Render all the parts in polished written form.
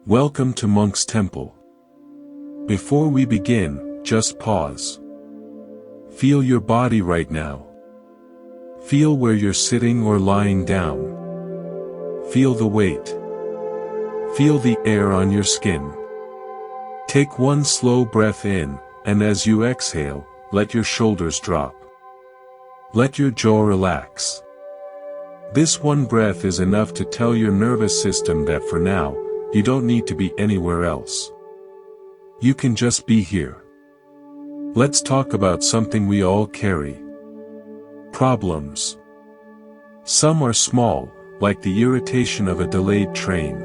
Welcome to Monk's Temple. Before we begin, just pause. Feel your body right now. Feel where you're sitting or lying down. Feel the weight. Feel the air on your skin. Take one slow breath in, and as you exhale, let your shoulders drop. Let your jaw relax. This one breath is enough to tell your nervous system that for now, you don't need to be anywhere else. You can just be here. Let's talk about something we all carry. Problems. Some are small, like the irritation of a delayed train.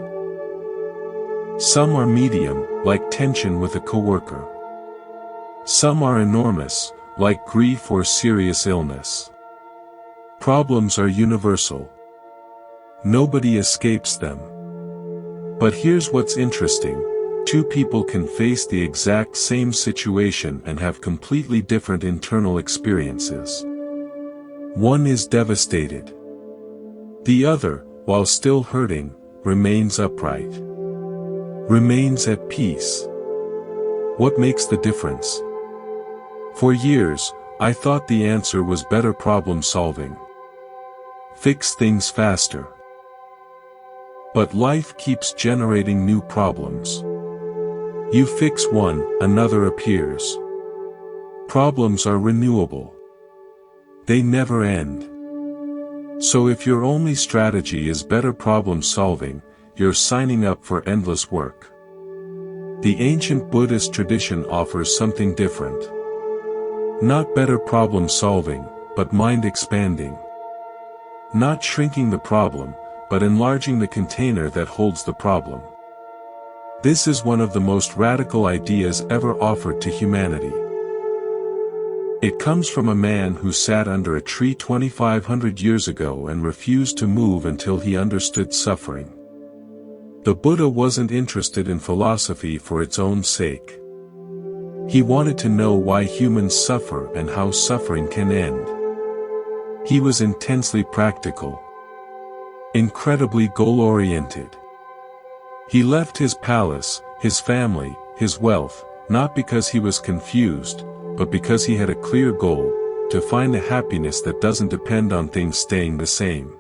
Some are medium, like tension with a coworker. Some are enormous, like grief or serious illness. Problems are universal. Nobody escapes them. But here's what's interesting. Two people can face the exact same situation and have completely different internal experiences. One is devastated. The other, while still hurting, remains upright. Remains at peace. What makes the difference? For years, I thought the answer was better problem solving. Fix things faster. But life keeps generating new problems. You fix one, another appears. Problems are renewable. They never end. So if your only strategy is better problem solving, you're signing up for endless work. The ancient Buddhist tradition offers something different. Not better problem solving, but mind expanding. Not shrinking the problem, but enlarging the container that holds the problem. This is one of the most radical ideas ever offered to humanity. It comes from a man who sat under a tree 2,500 years ago and refused to move until he understood suffering. The Buddha wasn't interested in philosophy for its own sake. He wanted to know why humans suffer and how suffering can end. He was intensely practical. Incredibly goal-oriented. He left his palace, his family, his wealth, not because he was confused, but because he had a clear goal, to find a happiness that doesn't depend on things staying the same.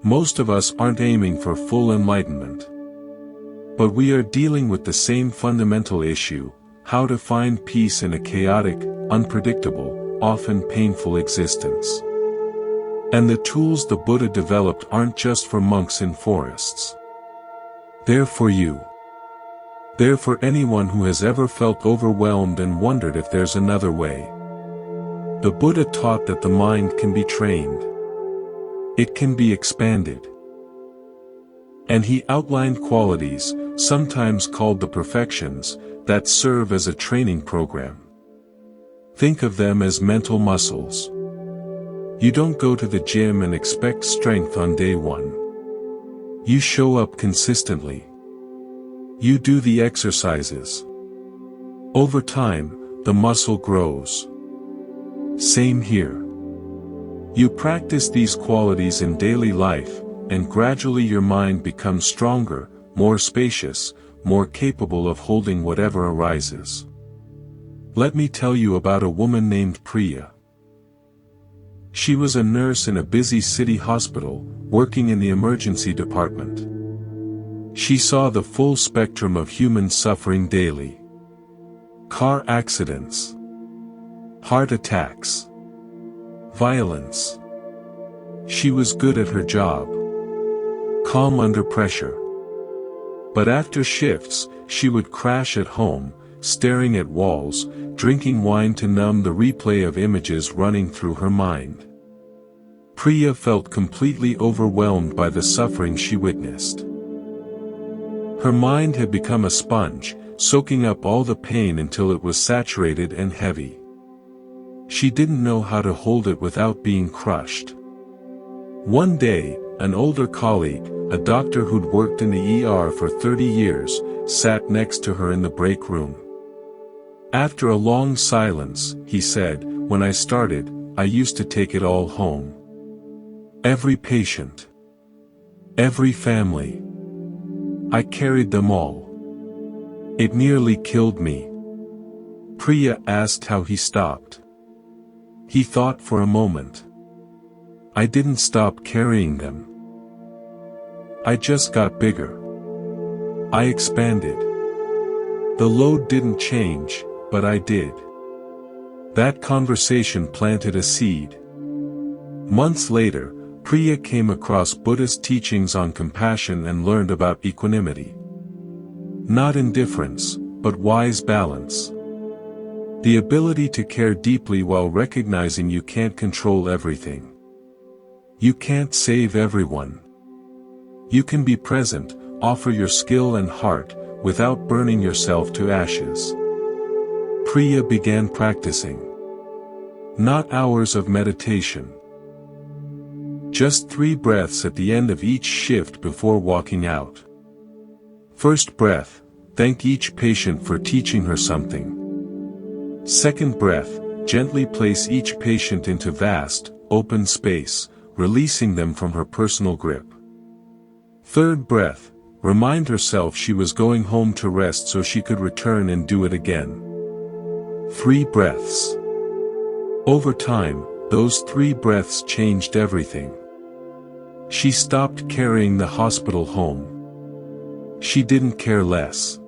Most of us aren't aiming for full enlightenment. But we are dealing with the same fundamental issue, how to find peace in a chaotic, unpredictable, often painful existence. And the tools the Buddha developed aren't just for monks in forests. They're for you. They're for anyone who has ever felt overwhelmed and wondered if there's another way. The Buddha taught that the mind can be trained. It can be expanded. And he outlined qualities, sometimes called the perfections, that serve as a training program. Think of them as mental muscles. You don't go to the gym and expect strength on day one. You show up consistently. You do the exercises. Over time, the muscle grows. Same here. You practice these qualities in daily life, and gradually your mind becomes stronger, more spacious, more capable of holding whatever arises. Let me tell you about a woman named Priya. She was a nurse in a busy city hospital, working in the emergency department. She saw the full spectrum of human suffering daily. Car accidents. Heart attacks. Violence. She was good at her job. Calm under pressure. But after shifts, she would crash at home, staring at walls, drinking wine to numb the replay of images running through her mind. Priya felt completely overwhelmed by the suffering she witnessed. Her mind had become a sponge, soaking up all the pain until it was saturated and heavy. She didn't know how to hold it without being crushed. One day, an older colleague, a doctor who'd worked in the ER for 30 years, sat next to her in the break room. After a long silence, he said, "When I started, I used to take it all home. Every patient. Every family. I carried them all. It nearly killed me. Priya asked how he stopped. He thought for a moment. I didn't stop carrying them. I just got bigger. I expanded. The load didn't change, but I did. That conversation planted a seed. Months later, Priya came across Buddhist teachings on compassion and learned about equanimity. Not indifference, but wise balance. The ability to care deeply while recognizing you can't control everything. You can't save everyone. You can be present, offer your skill and heart, without burning yourself to ashes. Priya began practicing. Not hours of meditation. Just 3 breaths at the end of each shift before walking out. First breath, thank each patient for teaching her something. Second breath, gently place each patient into vast, open space, releasing them from her personal grip. Third breath, remind herself she was going home to rest so she could return and do it again. 3 breaths. Over time, those 3 breaths changed everything. She stopped carrying the hospital home. She didn't care less.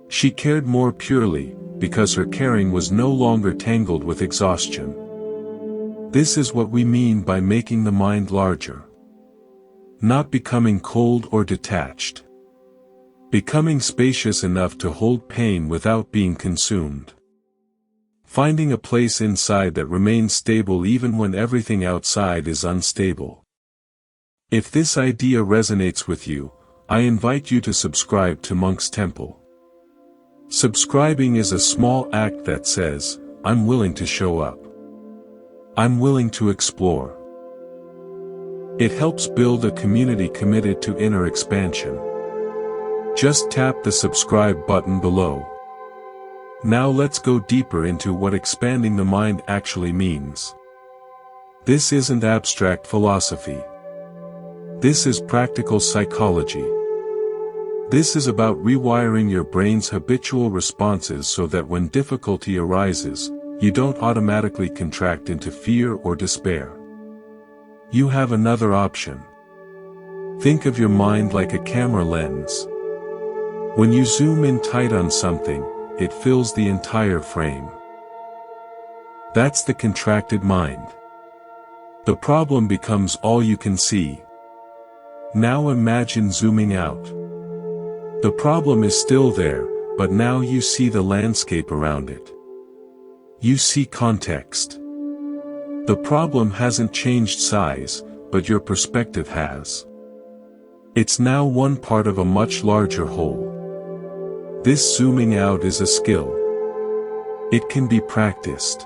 She cared more purely, because her caring was no longer tangled with exhaustion. This is what we mean by making the mind larger. Not becoming cold or detached. Becoming spacious enough to hold pain without being consumed. Finding a place inside that remains stable even when everything outside is unstable. If this idea resonates with you, I invite you to subscribe to Monk's Temple. Subscribing is a small act that says, I'm willing to show up. I'm willing to explore. It helps build a community committed to inner expansion. Just tap the subscribe button below. Now let's go deeper into what expanding the mind actually means. This isn't abstract philosophy. This is practical psychology. This is about rewiring your brain's habitual responses so that when difficulty arises, you don't automatically contract into fear or despair. You have another option. Think of your mind like a camera lens. When you zoom in tight on something, it fills the entire frame. That's the contracted mind. The problem becomes all you can see. Now imagine zooming out. The problem is still there, but now you see the landscape around it. You see context. The problem hasn't changed size, but your perspective has. It's now one part of a much larger whole. This zooming out is a skill. It can be practiced.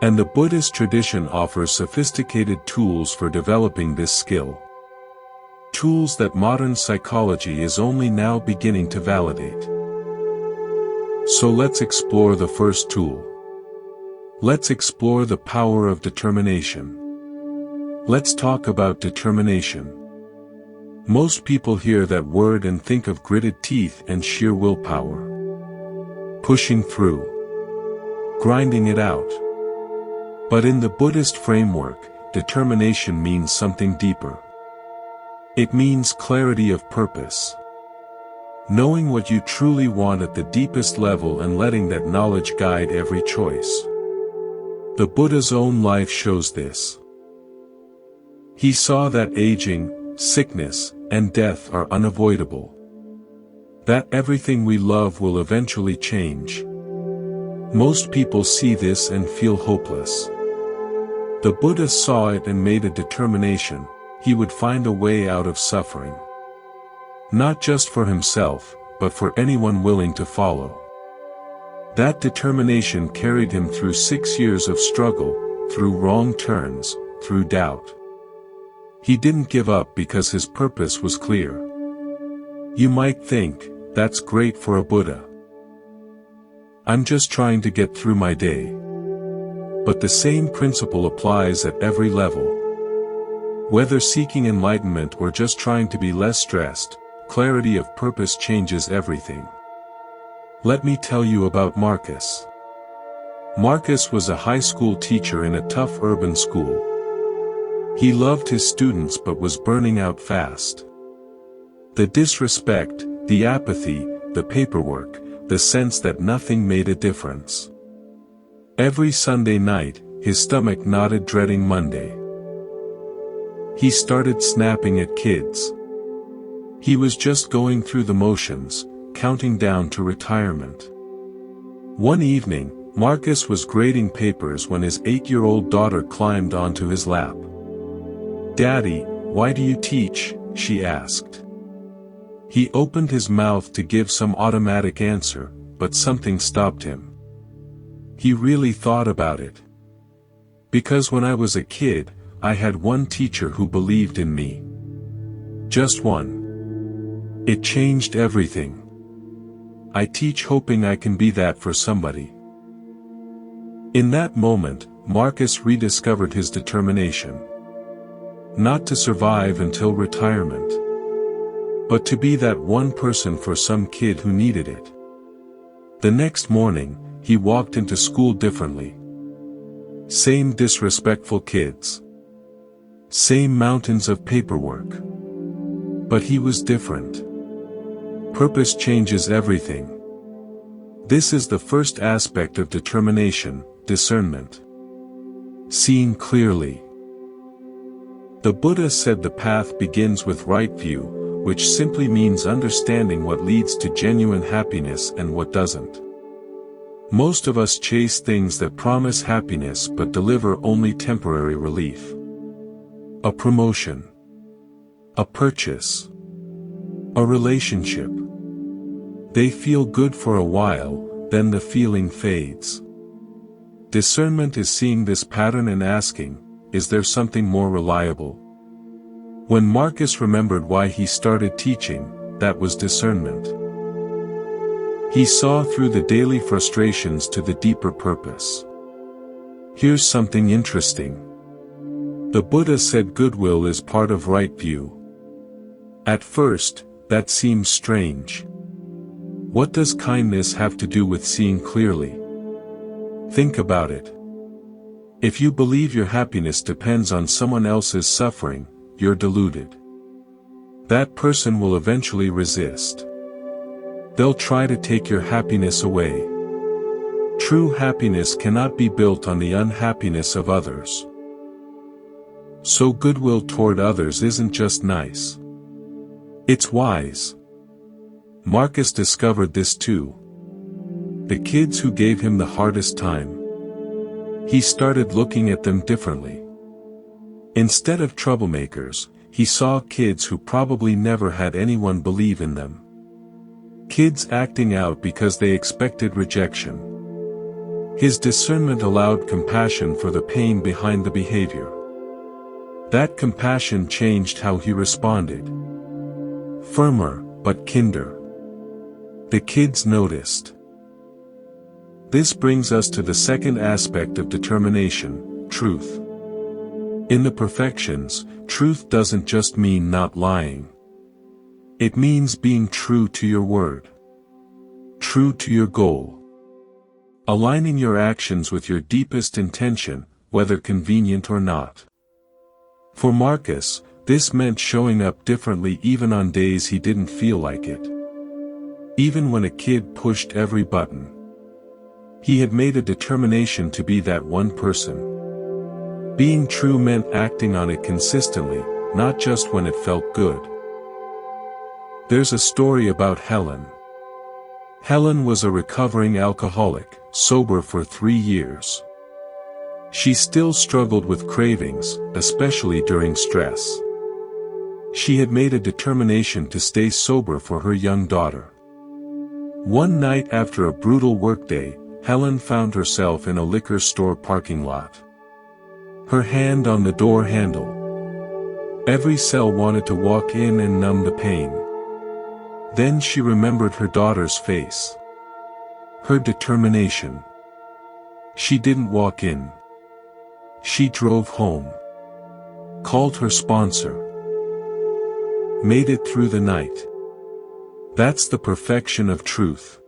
And the Buddhist tradition offers sophisticated tools for developing this skill. Tools that modern psychology is only now beginning to validate. So let's explore the first tool. Let's explore the power of determination. Let's talk about determination. Most people hear that word and think of gritted teeth and sheer willpower. Pushing through. Grinding it out. But in the Buddhist framework, determination means something deeper. It means clarity of purpose. Knowing what you truly want at the deepest level and letting that knowledge guide every choice. The Buddha's own life shows this. He saw that aging, sickness, and death are unavoidable. That everything we love will eventually change. Most people see this and feel hopeless. The Buddha saw it and made a determination. He would find a way out of suffering. Not just for himself, but for anyone willing to follow. That determination carried him through 6 years of struggle, through wrong turns, through doubt. He didn't give up because his purpose was clear. You might think, that's great for a Buddha. I'm just trying to get through my day. But the same principle applies at every level. Whether seeking enlightenment or just trying to be less stressed, clarity of purpose changes everything. Let me tell you about Marcus. Marcus was a high school teacher in a tough urban school. He loved his students but was burning out fast. The disrespect, the apathy, the paperwork, the sense that nothing made a difference. Every Sunday night, his stomach knotted dreading Monday. He started snapping at kids. He was just going through the motions, counting down to retirement. One evening, Marcus was grading papers when his 8-year-old daughter climbed onto his lap. "Daddy, why do you teach?" she asked. He opened his mouth to give some automatic answer, but something stopped him. He really thought about it. "Because when I was a kid, I had one teacher who believed in me. Just one. It changed everything. I teach hoping I can be that for somebody." In that moment, Marcus rediscovered his determination. Not to survive until retirement, but to be that one person for some kid who needed it. The next morning, he walked into school differently. Same disrespectful kids. Same mountains of paperwork. But he was different. Purpose changes everything. This is the first aspect of determination, discernment. Seeing clearly. The Buddha said the path begins with right view, which simply means understanding what leads to genuine happiness and what doesn't. Most of us chase things that promise happiness but deliver only temporary relief. A promotion. A purchase. A relationship. They feel good for a while, then the feeling fades. Discernment is seeing this pattern and asking, is there something more reliable? When Marcus remembered why he started teaching, that was discernment. He saw through the daily frustrations to the deeper purpose. Here's something interesting. The Buddha said goodwill is part of right view. At first, that seems strange. What does kindness have to do with seeing clearly? Think about it. If you believe your happiness depends on someone else's suffering, you're deluded. That person will eventually resist. They'll try to take your happiness away. True happiness cannot be built on the unhappiness of others. So goodwill toward others isn't just nice. It's wise. Marcus discovered this too. The kids who gave him the hardest time. He started looking at them differently. Instead of troublemakers, he saw kids who probably never had anyone believe in them. Kids acting out because they expected rejection. His discernment allowed compassion for the pain behind the behavior. That compassion changed how he responded. Firmer, but kinder. The kids noticed. This brings us to the second aspect of determination, truth. In the perfections, truth doesn't just mean not lying. It means being true to your word. True to your goal. Aligning your actions with your deepest intention, whether convenient or not. For Marcus, this meant showing up differently even on days he didn't feel like it. Even when a kid pushed every button. He had made a determination to be that one person. Being true meant acting on it consistently, not just when it felt good. There's a story about Helen. Helen was a recovering alcoholic, sober for 3 years. She still struggled with cravings, especially during stress. She had made a determination to stay sober for her young daughter. One night after a brutal workday, Helen found herself in a liquor store parking lot. Her hand on the door handle. Every cell wanted to walk in and numb the pain. Then she remembered her daughter's face. Her determination. She didn't walk in. She drove home. Called her sponsor. Made it through the night. That's the perfection of truth.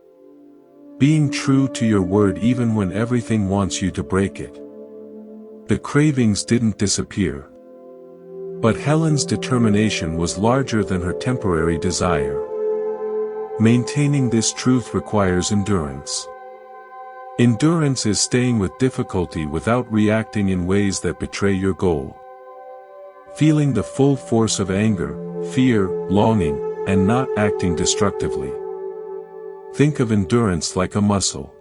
Being true to your word even when everything wants you to break it. The cravings didn't disappear. But Helen's determination was larger than her temporary desire. Maintaining this truth requires endurance. Endurance is staying with difficulty without reacting in ways that betray your goal. Feeling the full force of anger, fear, longing, and not acting destructively. Think of endurance like a muscle.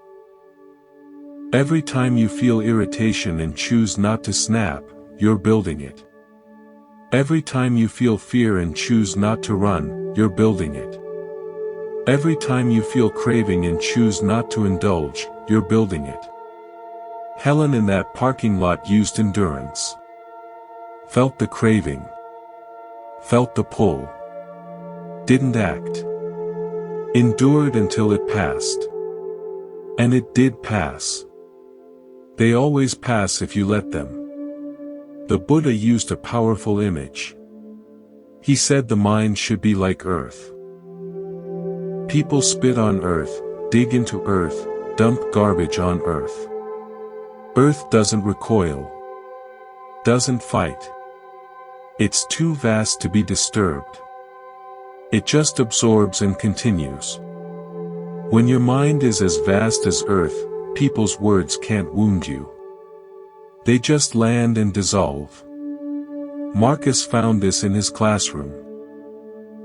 Every time you feel irritation and choose not to snap, you're building it. Every time you feel fear and choose not to run, you're building it. Every time you feel craving and choose not to indulge, you're building it. Helen in that parking lot used endurance. Felt the craving. Felt the pull. Didn't act. Endured until it passed. And it did pass. They always pass if you let them. The Buddha used a powerful image. He said the mind should be like earth. People spit on earth, dig into earth, dump garbage on earth. Earth doesn't recoil. Doesn't fight. It's too vast to be disturbed. It just absorbs and continues. When your mind is as vast as earth, people's words can't wound you. They just land and dissolve. Marcus found this in his classroom.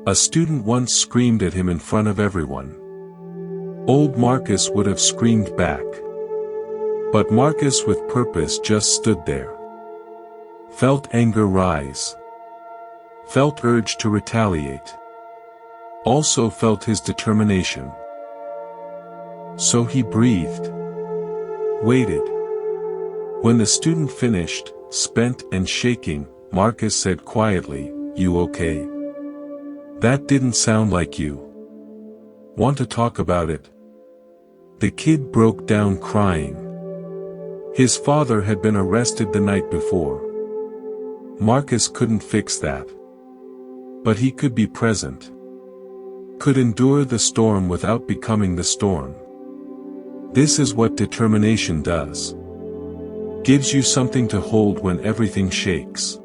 A student once screamed at him in front of everyone. Old Marcus would have screamed back. But Marcus with purpose just stood there. Felt anger rise. Felt urge to retaliate. Also felt his determination. So he breathed. Waited. When the student finished, spent and shaking, Marcus said quietly, "You okay? That didn't sound like you. Want to talk about it?" The kid broke down crying. His father had been arrested the night before. Marcus couldn't fix that. But he could be present. Could endure the storm without becoming the storm. This is what determination does. Gives you something to hold when everything shakes.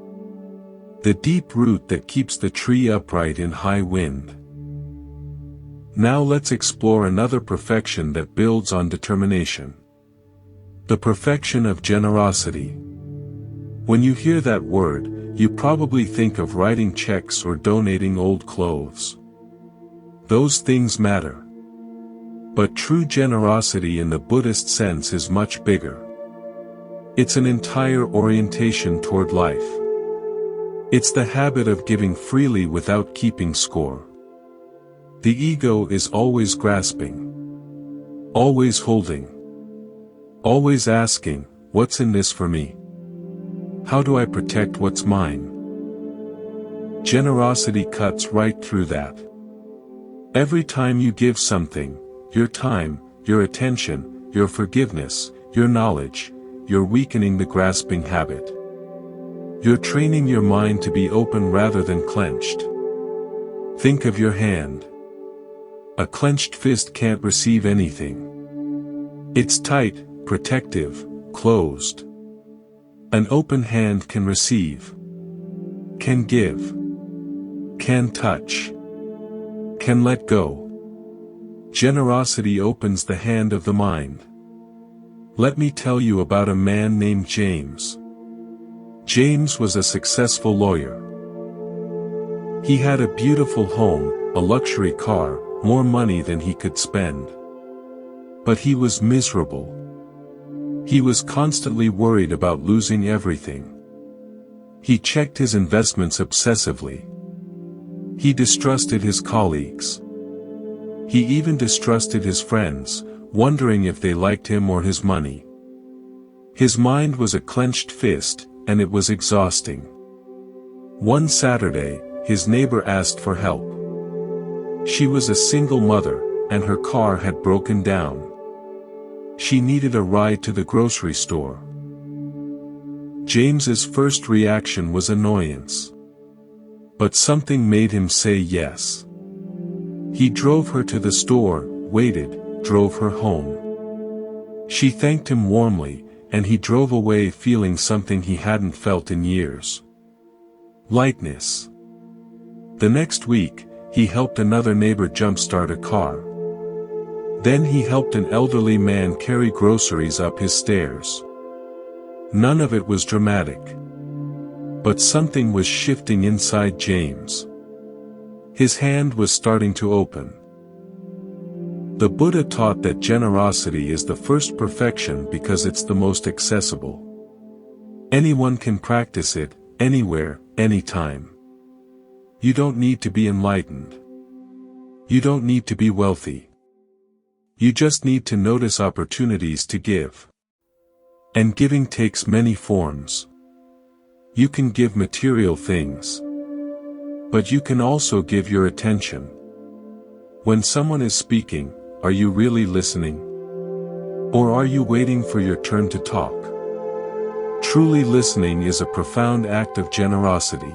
The deep root that keeps the tree upright in high wind. Now let's explore another perfection that builds on determination. The perfection of generosity. When you hear that word, you probably think of writing checks or donating old clothes. Those things matter. But true generosity in the Buddhist sense is much bigger. It's an entire orientation toward life. It's the habit of giving freely without keeping score. The ego is always grasping. Always holding. Always asking, what's in this for me? How do I protect what's mine? Generosity cuts right through that. Every time you give something, your time, your attention, your forgiveness, your knowledge, you're weakening the grasping habit. You're training your mind to be open rather than clenched. Think of your hand. A clenched fist can't receive anything. It's tight, protective, closed. An open hand can receive. Can give. Can touch. Can let go. Generosity opens the hand of the mind. Let me tell you about a man named James. James was a successful lawyer. He had a beautiful home, a luxury car, more money than he could spend. But he was miserable. He was constantly worried about losing everything. He checked his investments obsessively. He distrusted his colleagues. He even distrusted his friends, wondering if they liked him or his money. His mind was a clenched fist, and it was exhausting. One Saturday, his neighbor asked for help. She was a single mother, and her car had broken down. She needed a ride to the grocery store. James's first reaction was annoyance. But something made him say yes. He drove her to the store, waited, drove her home. She thanked him warmly, and he drove away feeling something he hadn't felt in years. Lightness. The next week, he helped another neighbor jumpstart a car. Then he helped an elderly man carry groceries up his stairs. None of it was dramatic. But something was shifting inside James. His hand was starting to open. The Buddha taught that generosity is the first perfection because it's the most accessible. Anyone can practice it, anywhere, anytime. You don't need to be enlightened. You don't need to be wealthy. You just need to notice opportunities to give. And giving takes many forms. You can give material things. But you can also give your attention. When someone is speaking, are you really listening? Or are you waiting for your turn to talk? Truly listening is a profound act of generosity.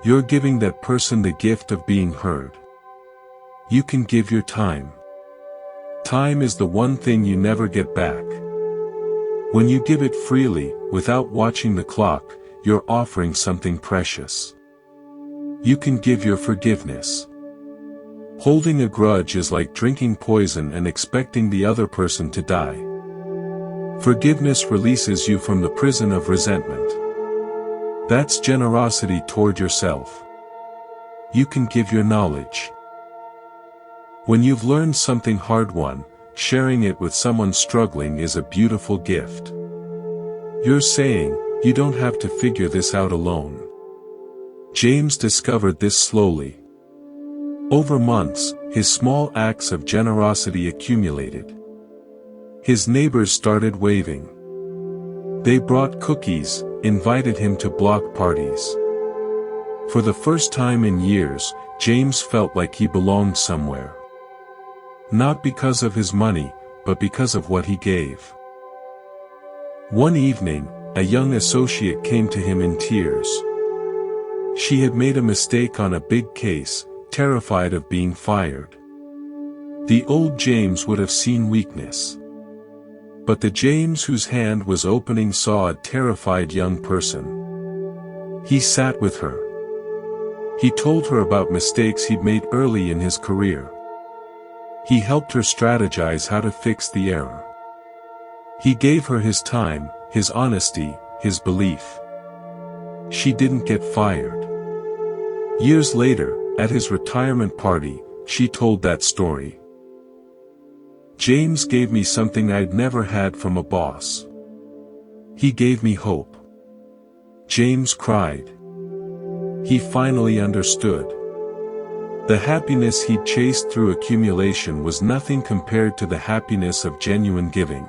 You're giving that person the gift of being heard. You can give your time. Time is the one thing you never get back. When you give it freely, without watching the clock, you're offering something precious. You can give your forgiveness. Holding a grudge is like drinking poison and expecting the other person to die. Forgiveness releases you from the prison of resentment. That's generosity toward yourself. You can give your knowledge. When you've learned something hard-won, sharing it with someone struggling is a beautiful gift. You're saying, you don't have to figure this out alone. James discovered this slowly. Over months, his small acts of generosity accumulated. His neighbors started waving. They brought cookies, invited him to block parties. For the first time in years, James felt like he belonged somewhere. Not because of his money, but because of what he gave. One evening, a young associate came to him in tears. She had made a mistake on a big case, terrified of being fired. The old James would have seen weakness. But the James whose hand was opening saw a terrified young person. He sat with her. He told her about mistakes he'd made early in his career. He helped her strategize how to fix the error. He gave her his time, his honesty, his belief. She didn't get fired. Years later, at his retirement party, she told that story. James gave me something I'd never had from a boss. He gave me hope. James cried. He finally understood. The happiness he'd chased through accumulation was nothing compared to the happiness of genuine giving.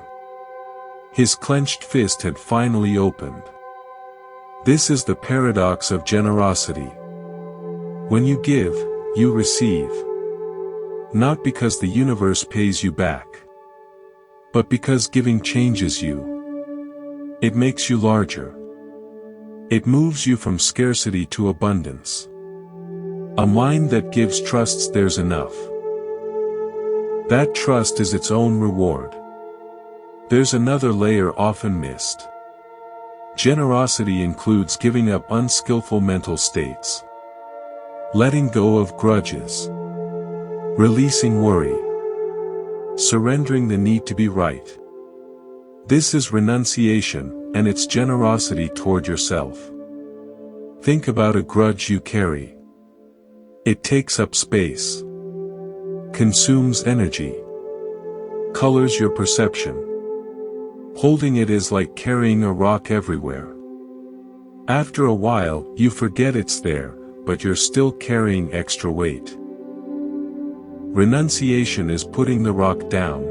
His clenched fist had finally opened. This is the paradox of generosity. When you give, you receive. Not because the universe pays you back, but because giving changes you. It makes you larger. It moves you from scarcity to abundance. A mind that gives trusts there's enough. That trust is its own reward. There's another layer often missed. Generosity includes giving up unskillful mental states. Letting go of grudges. Releasing worry. Surrendering the need to be right. This is renunciation, and it's generosity toward yourself. Think about a grudge you carry. It takes up space. Consumes energy. Colors your perception. Holding it is like carrying a rock everywhere. After a while, you forget it's there, but you're still carrying extra weight. Renunciation is putting the rock down.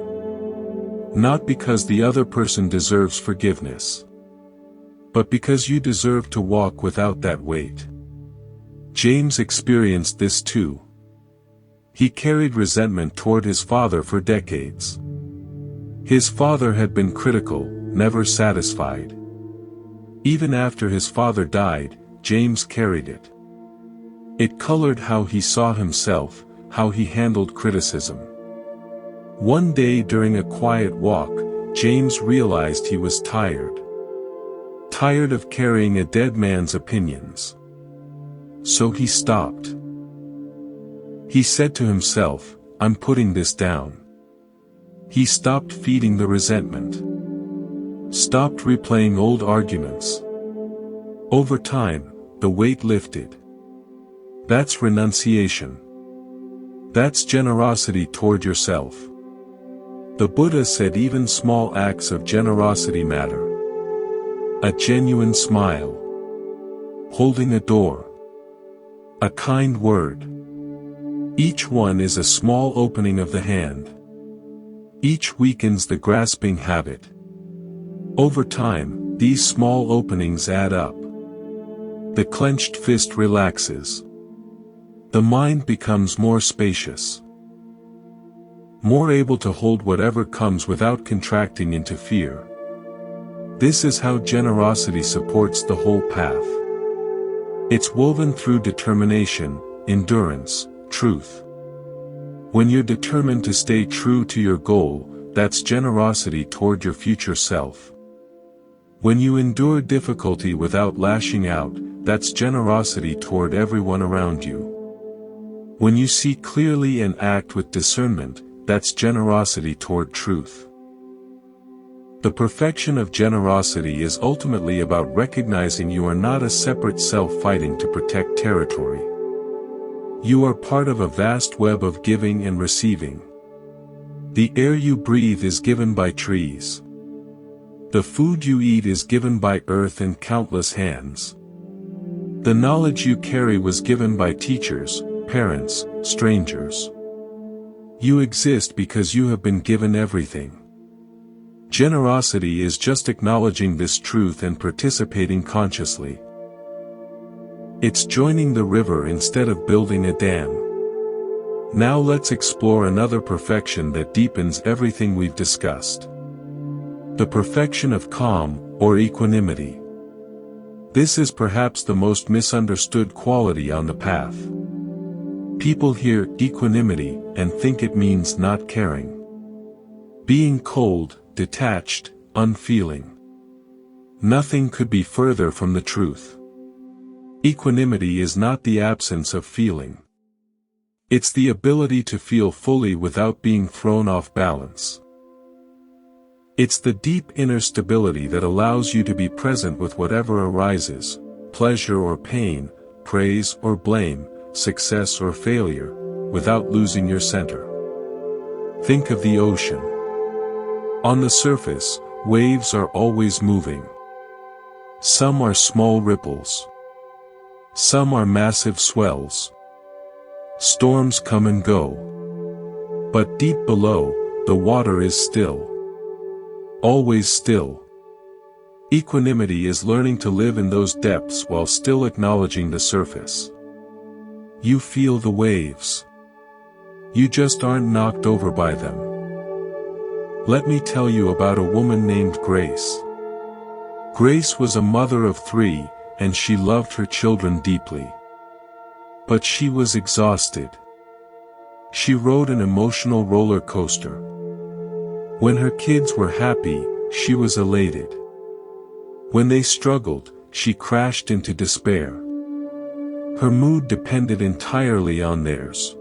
Not because the other person deserves forgiveness, but because you deserve to walk without that weight. James experienced this too. He carried resentment toward his father for decades. His father had been critical, never satisfied. Even after his father died, James carried it. It colored how he saw himself, how he handled criticism. One day during a quiet walk, James realized he was tired. Tired of carrying a dead man's opinions. So he stopped. He said to himself, "I'm putting this down." He stopped feeding the resentment. Stopped replaying old arguments. Over time, the weight lifted. That's renunciation. That's generosity toward yourself. The Buddha said even small acts of generosity matter. A genuine smile. Holding a door. A kind word. Each one is a small opening of the hand. Each weakens the grasping habit. Over time, these small openings add up. The clenched fist relaxes. The mind becomes more spacious. More able to hold whatever comes without contracting into fear. This is how generosity supports the whole path. It's woven through determination, endurance, truth. When you're determined to stay true to your goal, that's generosity toward your future self. When you endure difficulty without lashing out, that's generosity toward everyone around you. When you see clearly and act with discernment, that's generosity toward truth. The perfection of generosity is ultimately about recognizing you are not a separate self fighting to protect territory. You are part of a vast web of giving and receiving. The air you breathe is given by trees. The food you eat is given by earth and countless hands. The knowledge you carry was given by teachers, parents, strangers. You exist because you have been given everything. Generosity is just acknowledging this truth and participating consciously. It's joining the river instead of building a dam. Now let's explore another perfection that deepens everything we've discussed. The perfection of calm, or equanimity. This is perhaps the most misunderstood quality on the path. People hear equanimity and think it means not caring. Being cold, detached, unfeeling. Nothing could be further from the truth. Equanimity is not the absence of feeling. It's the ability to feel fully without being thrown off balance. It's the deep inner stability that allows you to be present with whatever arises, pleasure or pain, praise or blame, success or failure, without losing your center. Think of the ocean. On the surface, waves are always moving. Some are small ripples. Some are massive swells. Storms come and go. But deep below, the water is still. Always still. Equanimity is learning to live in those depths while still acknowledging the surface. You feel the waves. You just aren't knocked over by them. Let me tell you about a woman named Grace. Grace was a mother of 3, and she loved her children deeply. But she was exhausted. She rode an emotional roller coaster. When her kids were happy, she was elated. When they struggled, she crashed into despair. Her mood depended entirely on theirs.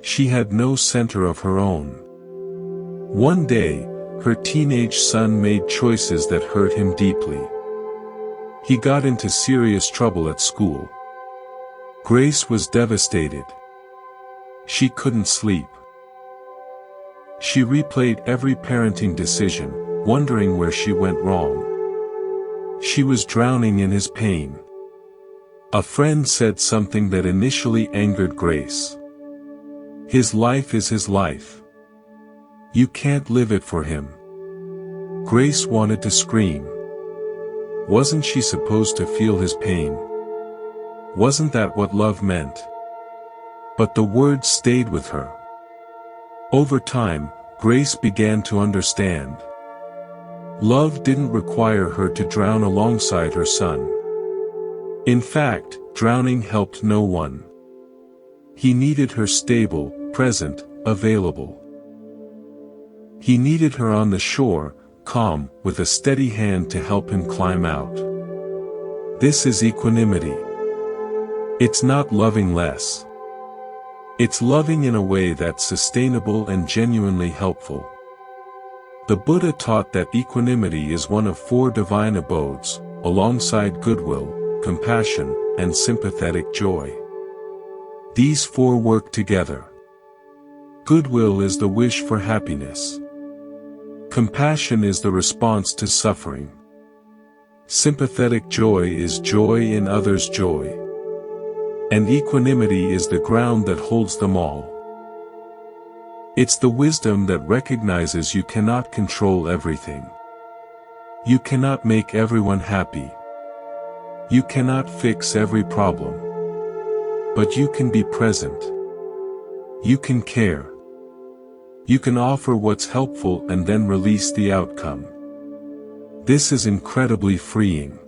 She had no center of her own. One day, her teenage son made choices that hurt him deeply. He got into serious trouble at school. Grace was devastated. She couldn't sleep. She replayed every parenting decision, wondering where she went wrong. She was drowning in his pain. A friend said something that initially angered Grace. His life is his life. You can't live it for him. Grace wanted to scream. Wasn't she supposed to feel his pain? Wasn't that what love meant? But the words stayed with her. Over time, Grace began to understand. Love didn't require her to drown alongside her son. In fact, drowning helped no one. He needed her stable, present, available. He needed her on the shore, calm, with a steady hand to help him climb out. This is equanimity. It's not loving less. It's loving in a way that's sustainable and genuinely helpful. The Buddha taught that equanimity is one of 4 divine abodes, alongside goodwill, compassion, and sympathetic joy. These 4 work together. Goodwill is the wish for happiness. Compassion is the response to suffering. Sympathetic joy is joy in others' joy. And equanimity is the ground that holds them all. It's the wisdom that recognizes you cannot control everything. You cannot make everyone happy. You cannot fix every problem. But you can be present. You can care. You can offer what's helpful and then release the outcome. This is incredibly freeing.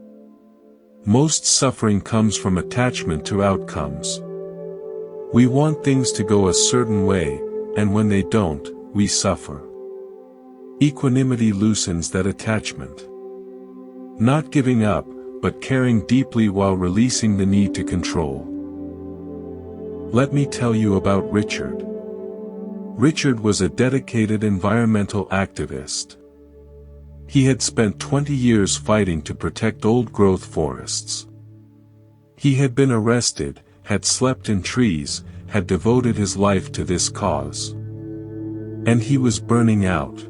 Most suffering comes from attachment to outcomes. We want things to go a certain way, and when they don't, we suffer. Equanimity loosens that attachment. Not giving up, but caring deeply while releasing the need to control. Let me tell you about Richard. Richard was a dedicated environmental activist. He had spent 20 years fighting to protect old-growth forests. He had been arrested, had slept in trees, had devoted his life to this cause. And he was burning out.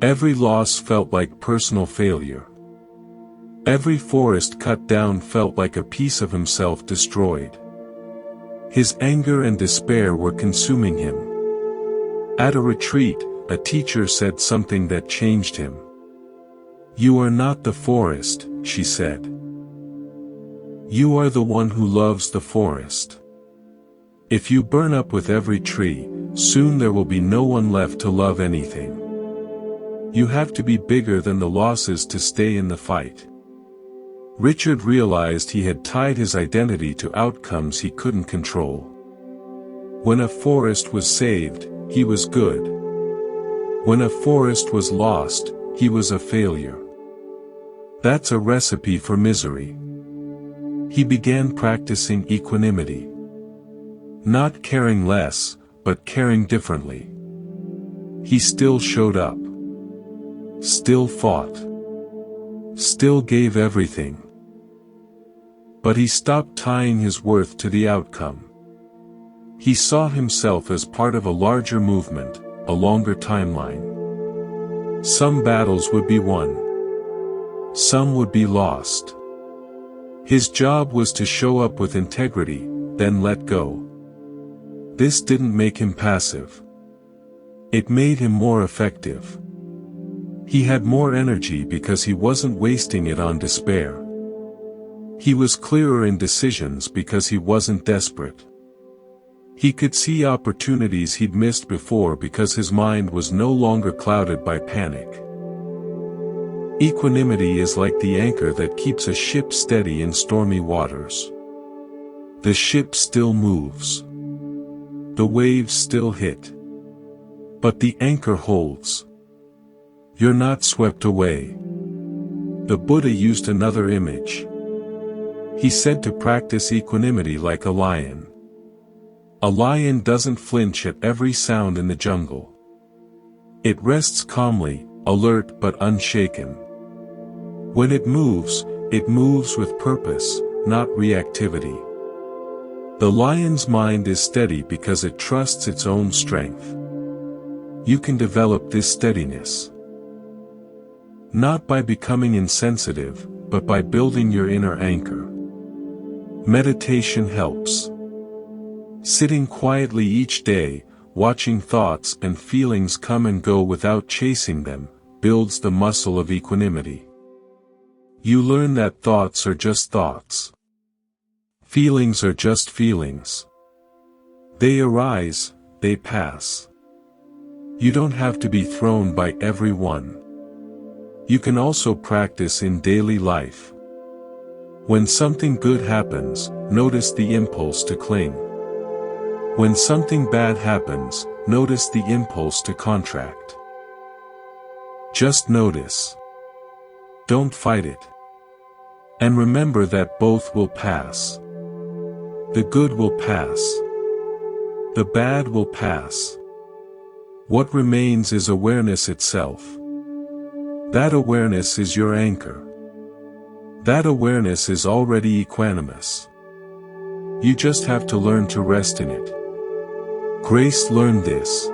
Every loss felt like personal failure. Every forest cut down felt like a piece of himself destroyed. His anger and despair were consuming him. At a retreat, a teacher said something that changed him. "You are not the forest," she said. "You are the one who loves the forest. If you burn up with every tree, soon there will be no one left to love anything. You have to be bigger than the losses to stay in the fight." Richard realized he had tied his identity to outcomes he couldn't control. When a forest was saved, he was good. When a forest was lost, he was a failure. That's a recipe for misery. He began practicing equanimity. Not caring less, but caring differently. He still showed up. Still fought. Still gave everything. But he stopped tying his worth to the outcome. He saw himself as part of a larger movement, a longer timeline. Some battles would be won. Some would be lost. His job was to show up with integrity, then let go. This didn't make him passive. It made him more effective. He had more energy because he wasn't wasting it on despair. He was clearer in decisions because he wasn't desperate. He could see opportunities he'd missed before because his mind was no longer clouded by panic. Equanimity is like the anchor that keeps a ship steady in stormy waters. The ship still moves. The waves still hit. But the anchor holds. You're not swept away. The Buddha used another image. He said to practice equanimity like a lion. A lion doesn't flinch at every sound in the jungle. It rests calmly, alert but unshaken. When it moves with purpose, not reactivity. The lion's mind is steady because it trusts its own strength. You can develop this steadiness. Not by becoming insensitive, but by building your inner anchor. Meditation helps. Sitting quietly each day, watching thoughts and feelings come and go without chasing them, builds the muscle of equanimity. You learn that thoughts are just thoughts. Feelings are just feelings. They arise, they pass. You don't have to be thrown by every one. You can also practice in daily life. When something good happens, notice the impulse to cling. When something bad happens, notice the impulse to contract. Just notice. Don't fight it. And remember that both will pass. The good will pass. The bad will pass. What remains is awareness itself. That awareness is your anchor. That awareness is already equanimous. You just have to learn to rest in it. Grace learned this.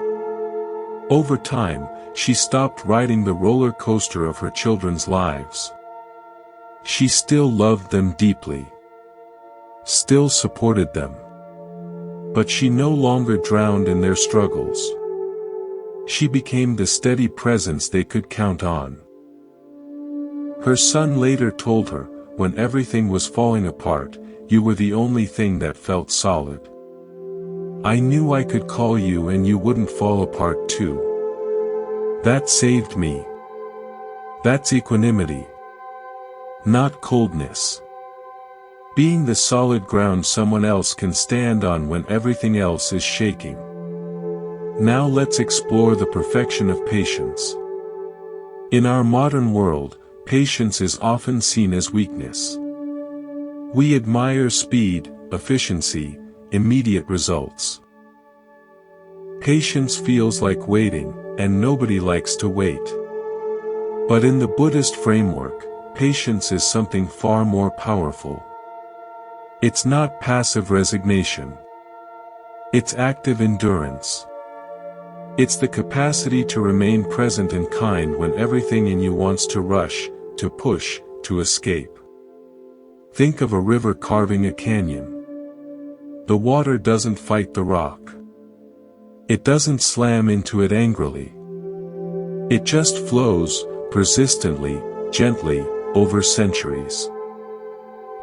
Over time, she stopped riding the roller coaster of her children's lives. She still loved them deeply. Still supported them. But she no longer drowned in their struggles. She became the steady presence they could count on. Her son later told her, when everything was falling apart, you were the only thing that felt solid. I knew I could call you and you wouldn't fall apart too. That saved me. That's equanimity. Not coldness. Being the solid ground someone else can stand on when everything else is shaking. Now let's explore the perfection of patience. In our modern world, patience is often seen as weakness. We admire speed, efficiency, immediate results. Patience feels like waiting, and nobody likes to wait. But in the Buddhist framework, patience is something far more powerful. It's not passive resignation. It's active endurance. It's the capacity to remain present and kind when everything in you wants to rush, to push, to escape. Think of a river carving a canyon. The water doesn't fight the rock. It doesn't slam into it angrily. It just flows, persistently, gently, over centuries.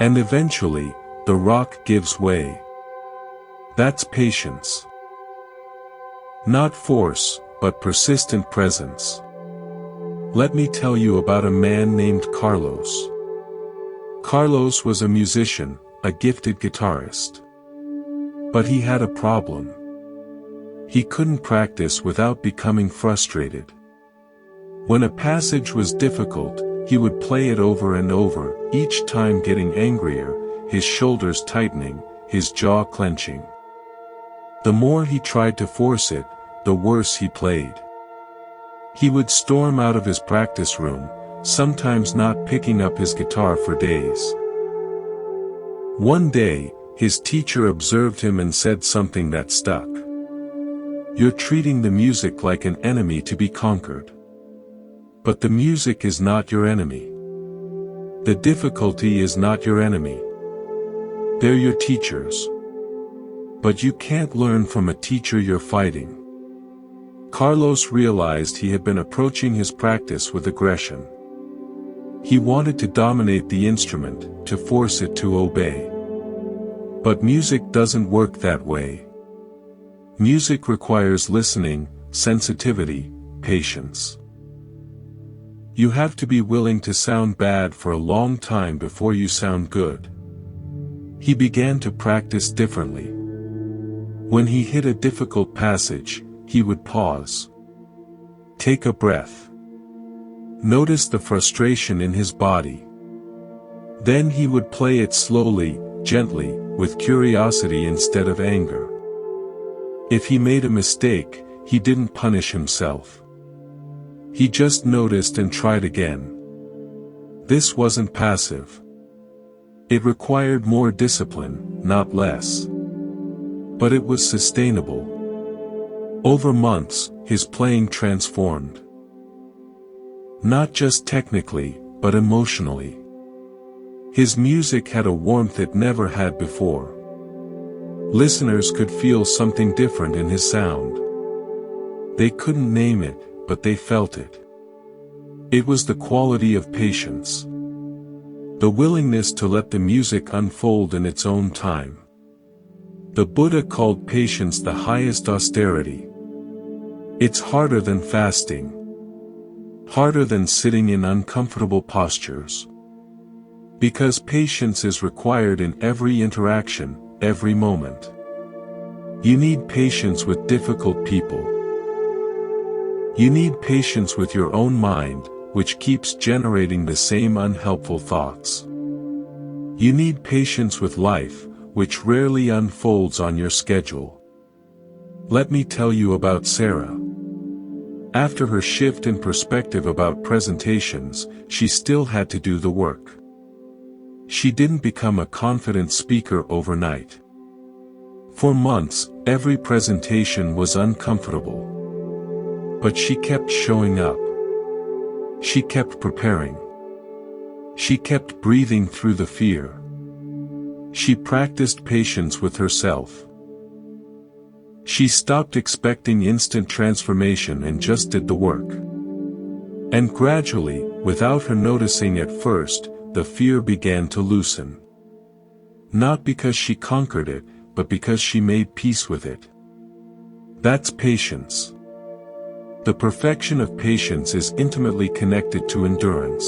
And eventually, the rock gives way. That's patience. Not force, but persistent presence. Let me tell you about a man named Carlos. Carlos was a musician, a gifted guitarist. But he had a problem. He couldn't practice without becoming frustrated. When a passage was difficult, he would play it over and over, each time getting angrier, his shoulders tightening, his jaw clenching. The more he tried to force it, the worse he played. He would storm out of his practice room, sometimes not picking up his guitar for days. One day, his teacher observed him and said something that stuck. You're treating the music like an enemy to be conquered. But the music is not your enemy. The difficulty is not your enemy. They're your teachers. But you can't learn from a teacher you're fighting. Carlos realized he had been approaching his practice with aggression. He wanted to dominate the instrument, to force it to obey. But music doesn't work that way. Music requires listening, sensitivity, patience. You have to be willing to sound bad for a long time before you sound good. He began to practice differently. When he hit a difficult passage, he would pause. Take a breath. Notice the frustration in his body. Then he would play it slowly, gently, with curiosity instead of anger. If he made a mistake, he didn't punish himself. He just noticed and tried again. This wasn't passive. It required more discipline, not less. But it was sustainable. Over months, his playing transformed. Not just technically, but emotionally. His music had a warmth it never had before. Listeners could feel something different in his sound. They couldn't name it, but they felt it. It was the quality of patience. The willingness to let the music unfold in its own time. The Buddha called patience the highest austerity. It's harder than fasting. Harder than sitting in uncomfortable postures. Because patience is required in every interaction, every moment. You need patience with difficult people. You need patience with your own mind, which keeps generating the same unhelpful thoughts. You need patience with life, which rarely unfolds on your schedule. Let me tell you about Sarah. After her shift in perspective about presentations, she still had to do the work. She didn't become a confident speaker overnight. For months, every presentation was uncomfortable. But she kept showing up. She kept preparing. She kept breathing through the fear. She practiced patience with herself. She stopped expecting instant transformation and just did the work. And gradually, without her noticing at first, the fear began to loosen. Not because she conquered it, but because she made peace with it. That's patience. The perfection of patience is intimately connected to endurance.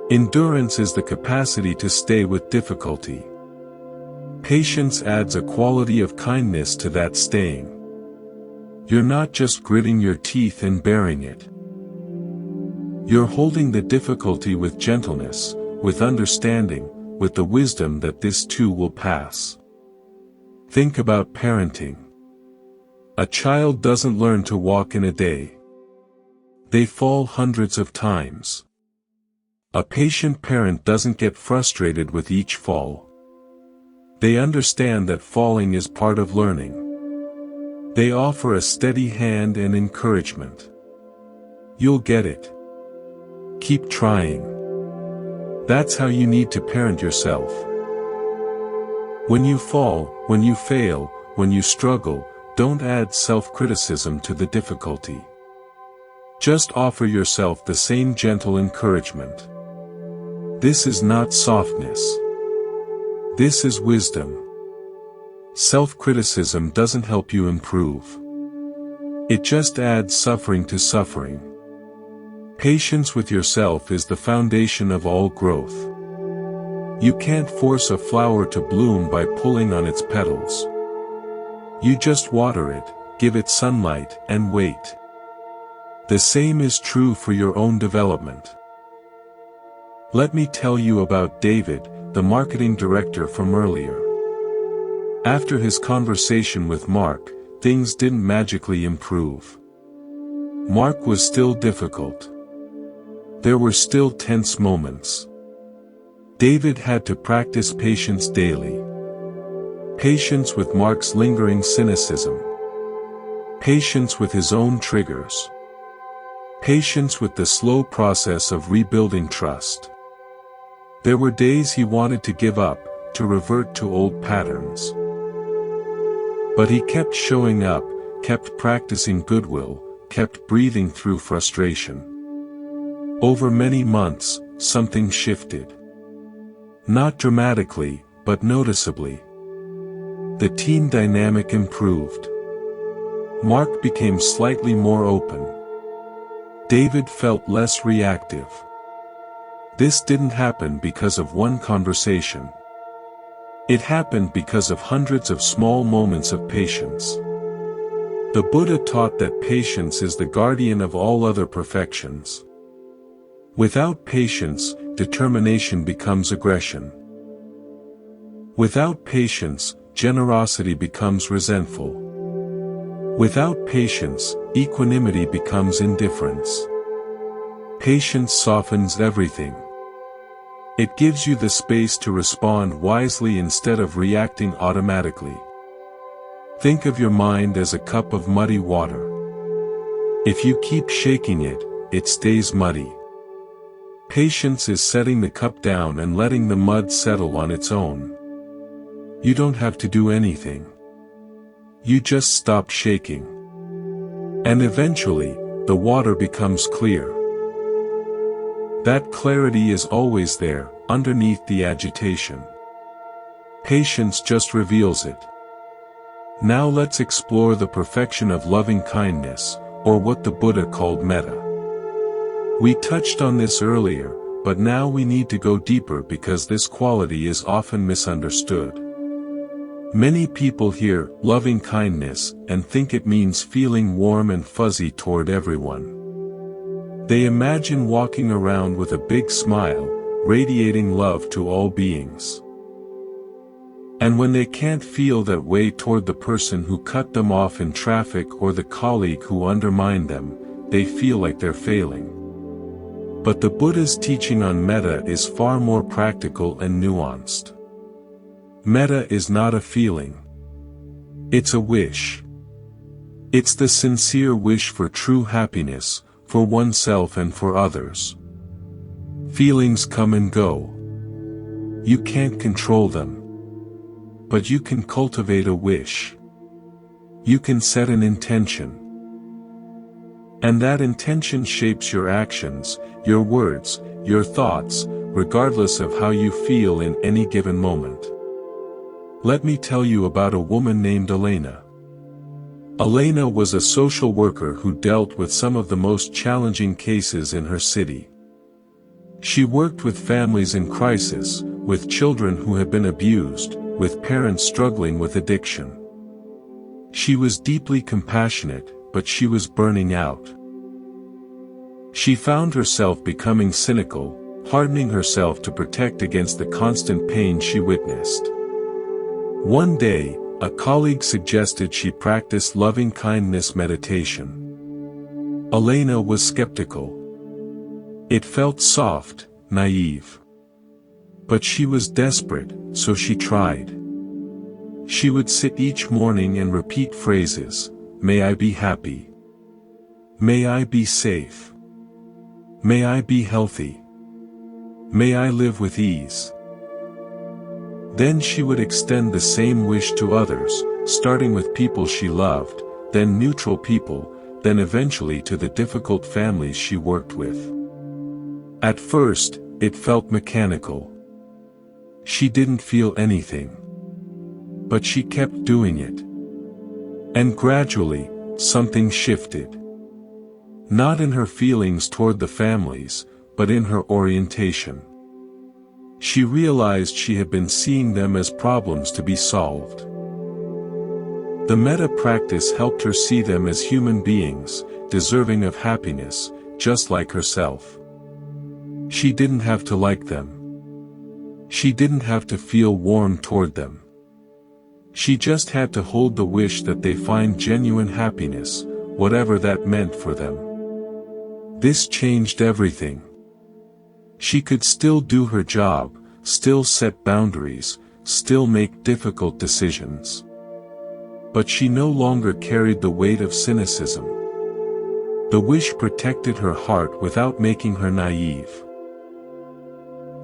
Endurance is the capacity to stay with difficulty. Patience adds a quality of kindness to that staying. You're not just gritting your teeth and bearing it. You're holding the difficulty with gentleness, with understanding, with the wisdom that this too will pass. Think about parenting. A child doesn't learn to walk in a day. They fall hundreds of times. A patient parent doesn't get frustrated with each fall. They understand that falling is part of learning. They offer a steady hand and encouragement. You'll get it. Keep trying. That's how you need to parent yourself. When you fall, when you fail, when you struggle, don't add self-criticism to the difficulty. Just offer yourself the same gentle encouragement. This is not softness. This is wisdom. Self-criticism doesn't help you improve. It just adds suffering to suffering. Patience with yourself is the foundation of all growth. You can't force a flower to bloom by pulling on its petals. You just water it, give it sunlight, and wait. The same is true for your own development. Let me tell you about David, the marketing director from earlier. After his conversation with Mark, things didn't magically improve. Mark was still difficult. There were still tense moments. David had to practice patience daily. Patience with Mark's lingering cynicism. Patience with his own triggers. Patience with the slow process of rebuilding trust. There were days he wanted to give up, to revert to old patterns. But he kept showing up, kept practicing goodwill, kept breathing through frustration. Over many months, something shifted. Not dramatically, but noticeably. The team dynamic improved. Mark became slightly more open. David felt less reactive. This didn't happen because of one conversation. It happened because of hundreds of small moments of patience. The Buddha taught that patience is the guardian of all other perfections. Without patience, determination becomes aggression. Without patience, generosity becomes resentful. Without patience, equanimity becomes indifference. Patience softens everything. It gives you the space to respond wisely instead of reacting automatically. Think of your mind as a cup of muddy water. If you keep shaking it, it stays muddy. Patience is setting the cup down and letting the mud settle on its own. You don't have to do anything. You just stop shaking. And eventually, the water becomes clear. That clarity is always there, underneath the agitation. Patience just reveals it. Now let's explore the perfection of loving kindness, or what the Buddha called metta. We touched on this earlier, but now we need to go deeper because this quality is often misunderstood. Many people hear loving kindness and think it means feeling warm and fuzzy toward everyone. They imagine walking around with a big smile, radiating love to all beings. And when they can't feel that way toward the person who cut them off in traffic or the colleague who undermined them, they feel like they're failing. But the Buddha's teaching on metta is far more practical and nuanced. Metta is not a feeling. It's a wish. It's the sincere wish for true happiness, for oneself and for others. Feelings come and go. You can't control them. But you can cultivate a wish. You can set an intention. And that intention shapes your actions, your words, your thoughts, regardless of how you feel in any given moment. Let me tell you about a woman named Elena. Elena was a social worker who dealt with some of the most challenging cases in her city. She worked with families in crisis, with children who had been abused, with parents struggling with addiction. She was deeply compassionate, but she was burning out. She found herself becoming cynical, hardening herself to protect against the constant pain she witnessed. One day, a colleague suggested she practice loving-kindness meditation. Elena was skeptical. It felt soft, naive. But she was desperate, so she tried. She would sit each morning and repeat phrases, "May I be happy. May I be safe. May I be healthy. May I live with ease." Then she would extend the same wish to others, starting with people she loved, then neutral people, then eventually to the difficult families she worked with. At first, it felt mechanical. She didn't feel anything. But she kept doing it. And gradually, something shifted. Not in her feelings toward the families, but in her orientation. She realized she had been seeing them as problems to be solved. The metta practice helped her see them as human beings, deserving of happiness, just like herself. She didn't have to like them. She didn't have to feel warm toward them. She just had to hold the wish that they find genuine happiness, whatever that meant for them. This changed everything. She could still do her job, still set boundaries, still make difficult decisions. But she no longer carried the weight of cynicism. The wish protected her heart without making her naive.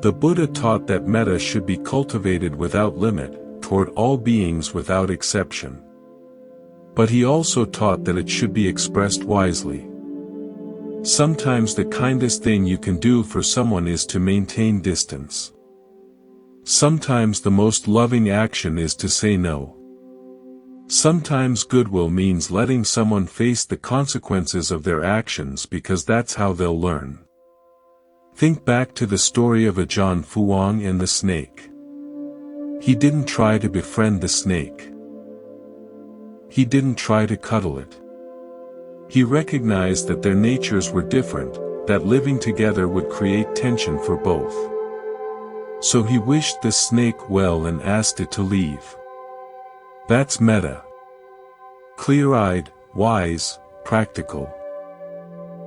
The Buddha taught that metta should be cultivated without limit, toward all beings without exception. But he also taught that it should be expressed wisely. Sometimes the kindest thing you can do for someone is to maintain distance. Sometimes the most loving action is to say no. Sometimes goodwill means letting someone face the consequences of their actions because that's how they'll learn. Think back to the story of Ajahn Fuang and the snake. He didn't try to befriend the snake. He didn't try to cuddle it. He recognized that their natures were different, that living together would create tension for both. So he wished the snake well and asked it to leave. That's metta. Clear-eyed, wise, practical.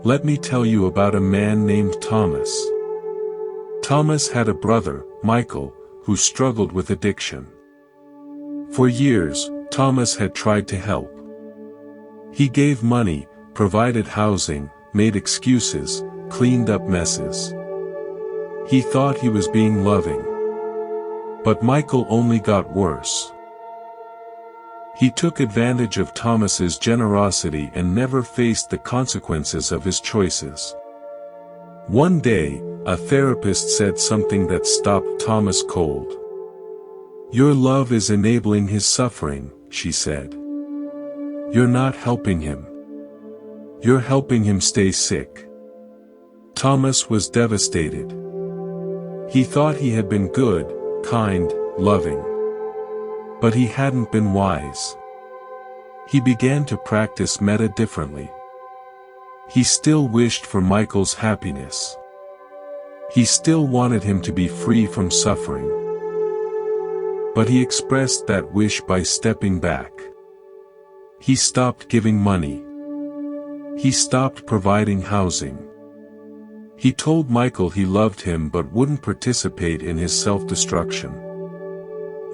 Let me tell you about a man named Thomas. Thomas had a brother, Michael, who struggled with addiction. For years, Thomas had tried to help. He gave money, provided housing, made excuses, cleaned up messes. He thought he was being loving. But Michael only got worse. He took advantage of Thomas's generosity and never faced the consequences of his choices. One day, a therapist said something that stopped Thomas cold. "Your love is enabling his suffering," she said. "You're not helping him. You're helping him stay sick." Thomas was devastated. He thought he had been good, kind, loving. But he hadn't been wise. He began to practice metta differently. He still wished for Michael's happiness. He still wanted him to be free from suffering. But he expressed that wish by stepping back. He stopped giving money. He stopped providing housing. He told Michael he loved him but wouldn't participate in his self-destruction.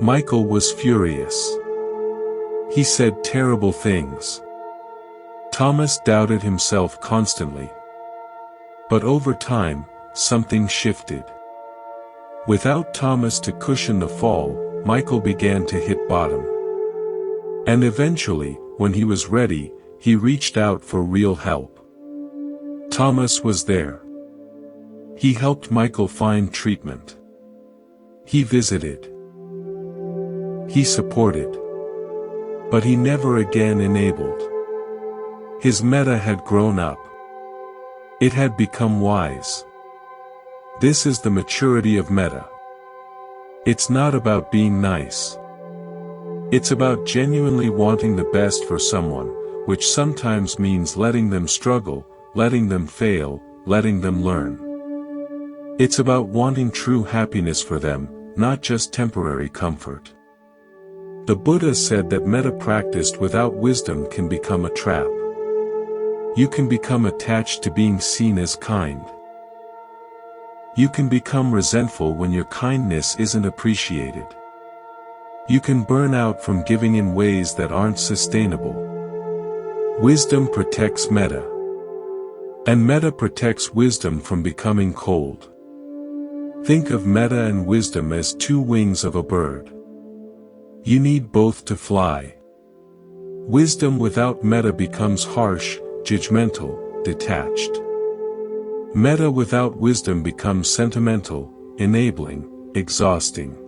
Michael was furious. He said terrible things. Thomas doubted himself constantly. But over time, something shifted. Without Thomas to cushion the fall, Michael began to hit bottom. And eventually, when he was ready, he reached out for real help. Thomas was there. He helped Michael find treatment. He visited. He supported. But he never again enabled. His metta had grown up. It had become wise. This is the maturity of metta. It's not about being nice. It's about genuinely wanting the best for someone, which sometimes means letting them struggle, letting them fail, letting them learn. It's about wanting true happiness for them, not just temporary comfort. The Buddha said that metta practiced without wisdom can become a trap. You can become attached to being seen as kind. You can become resentful when your kindness isn't appreciated. You can burn out from giving in ways that aren't sustainable. Wisdom protects metta. And metta protects wisdom from becoming cold. Think of metta and wisdom as two wings of a bird. You need both to fly. Wisdom without metta becomes harsh, judgmental, detached. Metta without wisdom becomes sentimental, enabling, exhausting.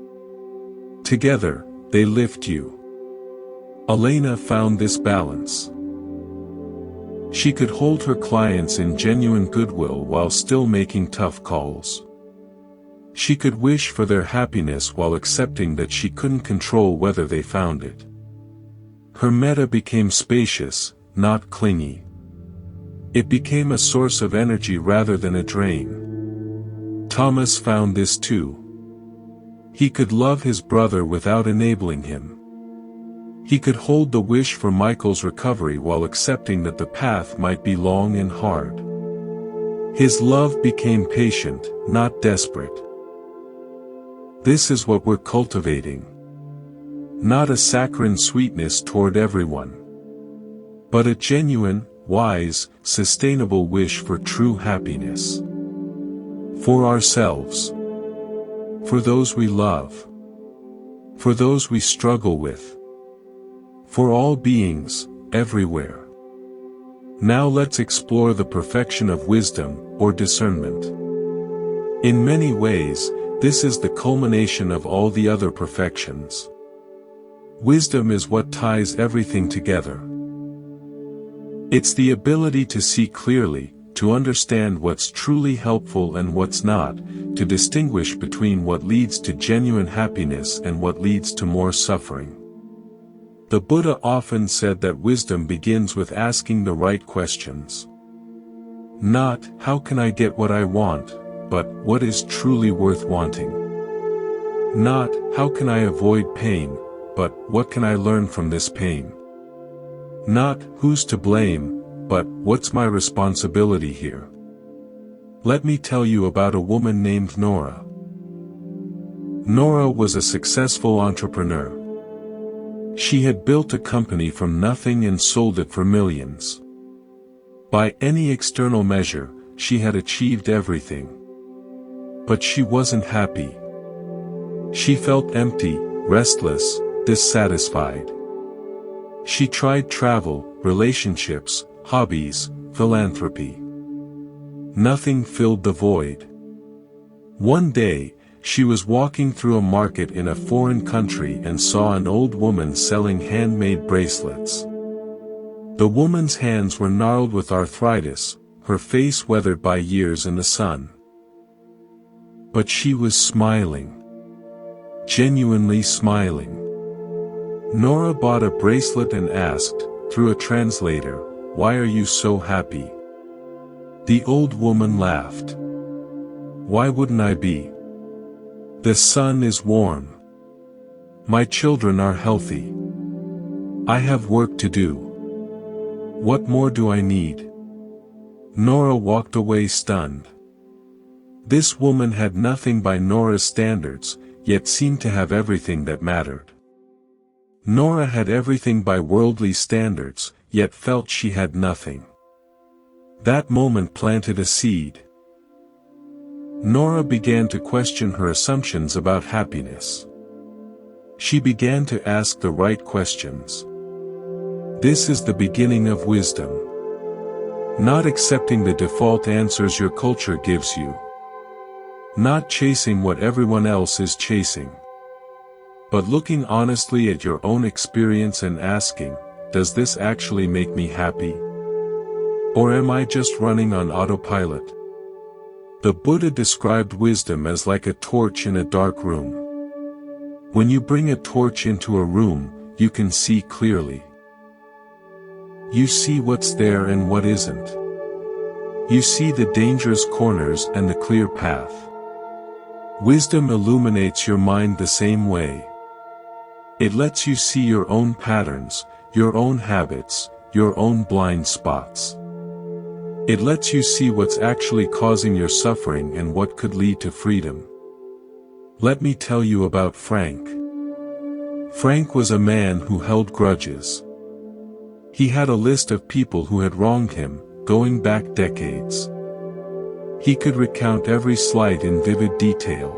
Together, they lift you. Elena found this balance. She could hold her clients in genuine goodwill while still making tough calls. She could wish for their happiness while accepting that she couldn't control whether they found it. Her metta became spacious, not clingy. It became a source of energy rather than a drain. Thomas found this too. He could love his brother without enabling him. He could hold the wish for Michael's recovery while accepting that the path might be long and hard. His love became patient, not desperate. This is what we're cultivating. Not a saccharine sweetness toward everyone, but a genuine, wise, sustainable wish for true happiness. For ourselves. For those we love. For those we struggle with. For all beings, everywhere. Now let's explore the perfection of wisdom, or discernment. In many ways, this is the culmination of all the other perfections. Wisdom is what ties everything together. It's the ability to see clearly, to understand what's truly helpful and what's not, to distinguish between what leads to genuine happiness and what leads to more suffering. The Buddha often said that wisdom begins with asking the right questions. Not, how can I get what I want, but, what is truly worth wanting? Not, how can I avoid pain, but, what can I learn from this pain? Not, who's to blame, but, what's my responsibility here? Let me tell you about a woman named Nora. Nora was a successful entrepreneur. She had built a company from nothing and sold it for millions. By any external measure, she had achieved everything. But she wasn't happy. She felt empty, restless, dissatisfied. She tried travel, relationships, hobbies, philanthropy. Nothing filled the void. One day, she was walking through a market in a foreign country and saw an old woman selling handmade bracelets. The woman's hands were gnarled with arthritis, her face weathered by years in the sun. But she was smiling. Genuinely smiling. Nora bought a bracelet and asked, through a translator, "Why are you so happy?" The old woman laughed. "Why wouldn't I be? The sun is warm. My children are healthy. I have work to do. What more do I need?" Nora walked away stunned. This woman had nothing by Nora's standards, yet seemed to have everything that mattered. Nora had everything by worldly standards, yet felt she had nothing. That moment planted a seed. Nora began to question her assumptions about happiness. She began to ask the right questions. This is the beginning of wisdom. Not accepting the default answers your culture gives you. Not chasing what everyone else is chasing. But looking honestly at your own experience and asking, does this actually make me happy? Or am I just running on autopilot? The Buddha described wisdom as like a torch in a dark room. When you bring a torch into a room, you can see clearly. You see what's there and what isn't. You see the dangerous corners and the clear path. Wisdom illuminates your mind the same way. It lets you see your own patterns, your own habits, your own blind spots. It lets you see what's actually causing your suffering and what could lead to freedom. Let me tell you about Frank. Frank was a man who held grudges. He had a list of people who had wronged him, going back decades. He could recount every slight in vivid detail.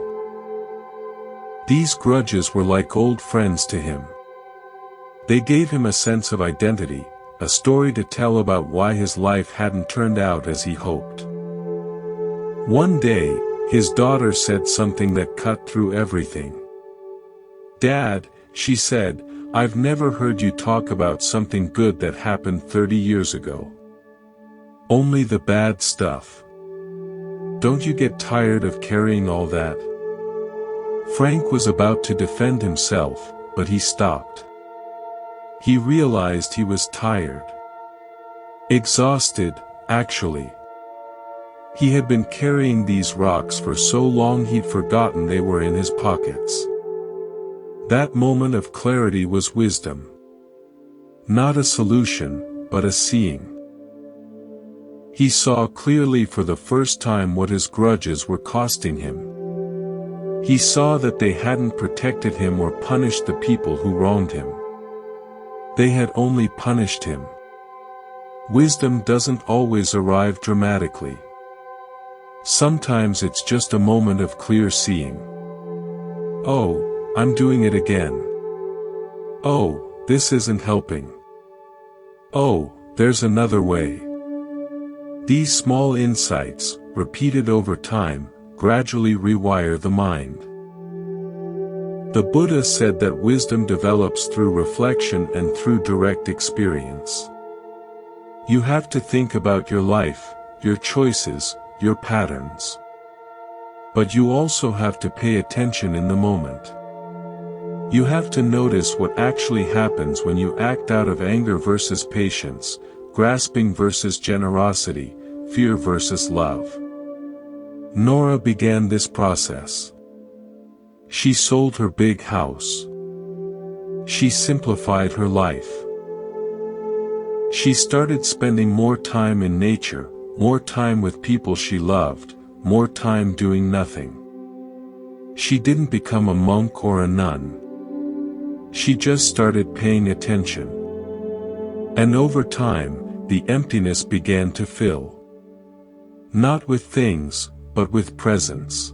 These grudges were like old friends to him. They gave him a sense of identity, a story to tell about why his life hadn't turned out as he hoped. One day, his daughter said something that cut through everything. "Dad," she said, "I've never heard you talk about something good that happened 30 years ago. Only the bad stuff. Don't you get tired of carrying all that?" Frank was about to defend himself, but he stopped. He realized he was tired. Exhausted, actually. He had been carrying these rocks for so long he'd forgotten they were in his pockets. That moment of clarity was wisdom. Not a solution, but a seeing. He saw clearly for the first time what his grudges were costing him. He saw that they hadn't protected him or punished the people who wronged him. They had only punished him. Wisdom doesn't always arrive dramatically. Sometimes it's just a moment of clear seeing. "Oh, I'm doing it again. Oh, this isn't helping. Oh, there's another way." These small insights, repeated over time, gradually rewire the mind. The Buddha said that wisdom develops through reflection and through direct experience. You have to think about your life, your choices, your patterns. But you also have to pay attention in the moment. You have to notice what actually happens when you act out of anger versus patience, grasping versus generosity, fear versus love. Nora began this process. She sold her big house. She simplified her life. She started spending more time in nature, more time with people she loved, more time doing nothing. She didn't become a monk or a nun. She just started paying attention. And over time, the emptiness began to fill. Not with things, but with presence.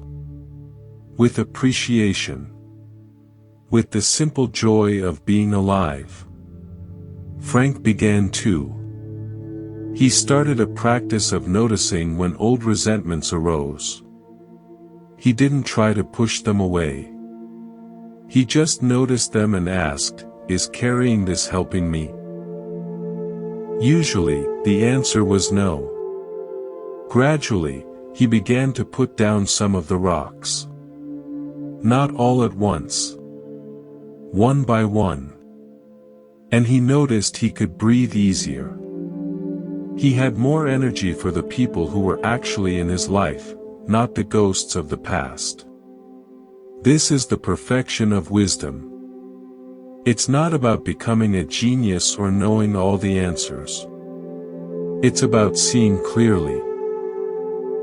With appreciation. With the simple joy of being alive. Frank began too. He started a practice of noticing when old resentments arose. He didn't try to push them away. He just noticed them and asked, "Is carrying this helping me?" Usually, the answer was no. Gradually, he began to put down some of the rocks. Not all at once. One by one. And he noticed he could breathe easier. He had more energy for the people who were actually in his life, not the ghosts of the past. This is the perfection of wisdom. It's not about becoming a genius or knowing all the answers. It's about seeing clearly.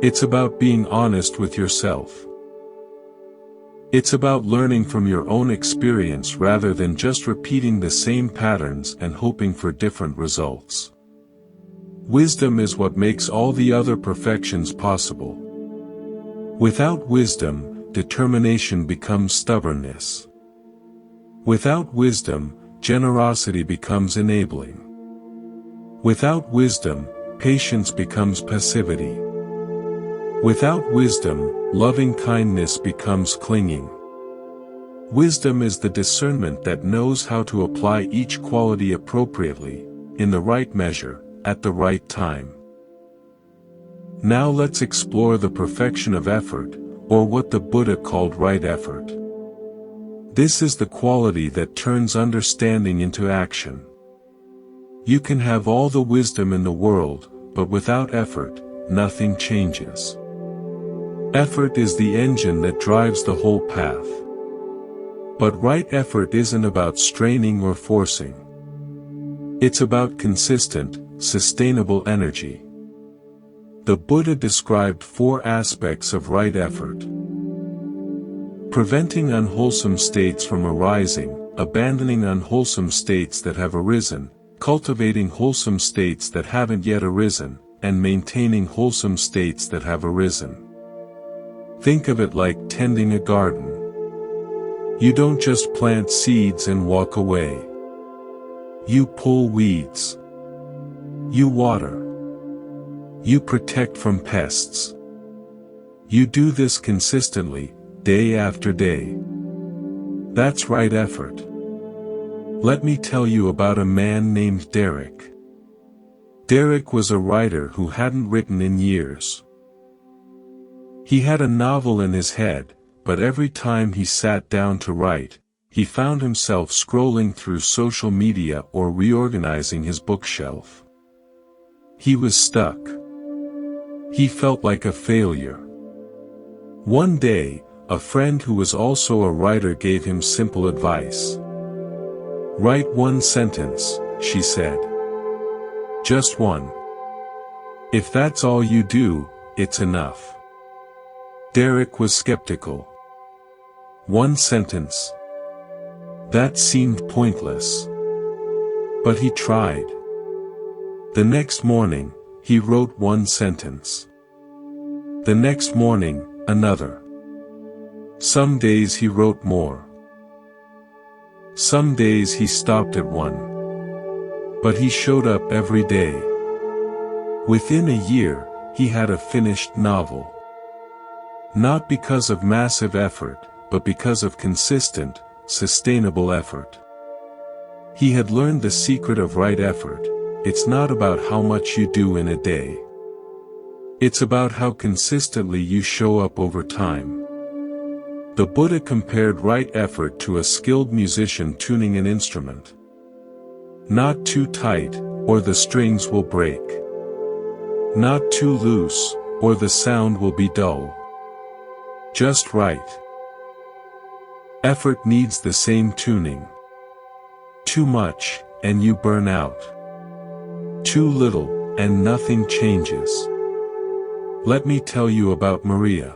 It's about being honest with yourself. It's about learning from your own experience rather than just repeating the same patterns and hoping for different results. Wisdom is what makes all the other perfections possible. Without wisdom, determination becomes stubbornness. Without wisdom, generosity becomes enabling. Without wisdom, patience becomes passivity. Without wisdom, loving kindness becomes clinging. Wisdom is the discernment that knows how to apply each quality appropriately, in the right measure, at the right time. Now let's explore the perfection of effort, or what the Buddha called right effort. This is the quality that turns understanding into action. You can have all the wisdom in the world, but without effort, nothing changes. Effort is the engine that drives the whole path. But right effort isn't about straining or forcing. It's about consistent, sustainable energy. The Buddha described 4 aspects of right effort. Preventing unwholesome states from arising, abandoning unwholesome states that have arisen, cultivating wholesome states that haven't yet arisen, and maintaining wholesome states that have arisen. Think of it like tending a garden. You don't just plant seeds and walk away. You pull weeds. You water. You protect from pests. You do this consistently, day after day. That's right effort. Let me tell you about a man named Derek. Derek was a writer who hadn't written in years. He had a novel in his head, but every time he sat down to write, he found himself scrolling through social media or reorganizing his bookshelf. He was stuck. He felt like a failure. One day, a friend who was also a writer gave him simple advice. Write 1 sentence, she said. Just one. If that's all you do, it's enough. Derek was skeptical. 1 sentence. That seemed pointless. But he tried. The next morning, he wrote 1 sentence. The next morning, another. Some days he wrote more. Some days he stopped at 1. But he showed up every day. Within a year, he had a finished novel. Not because of massive effort, but because of consistent, sustainable effort. He had learned the secret of right effort. It's not about how much you do in a day. It's about how consistently you show up over time. The Buddha compared right effort to a skilled musician tuning an instrument. Not too tight, or the strings will break. Not too loose, or the sound will be dull. Just right. Effort needs the same tuning. Too much, and you burn out. Too little, and nothing changes. Let me tell you about Maria.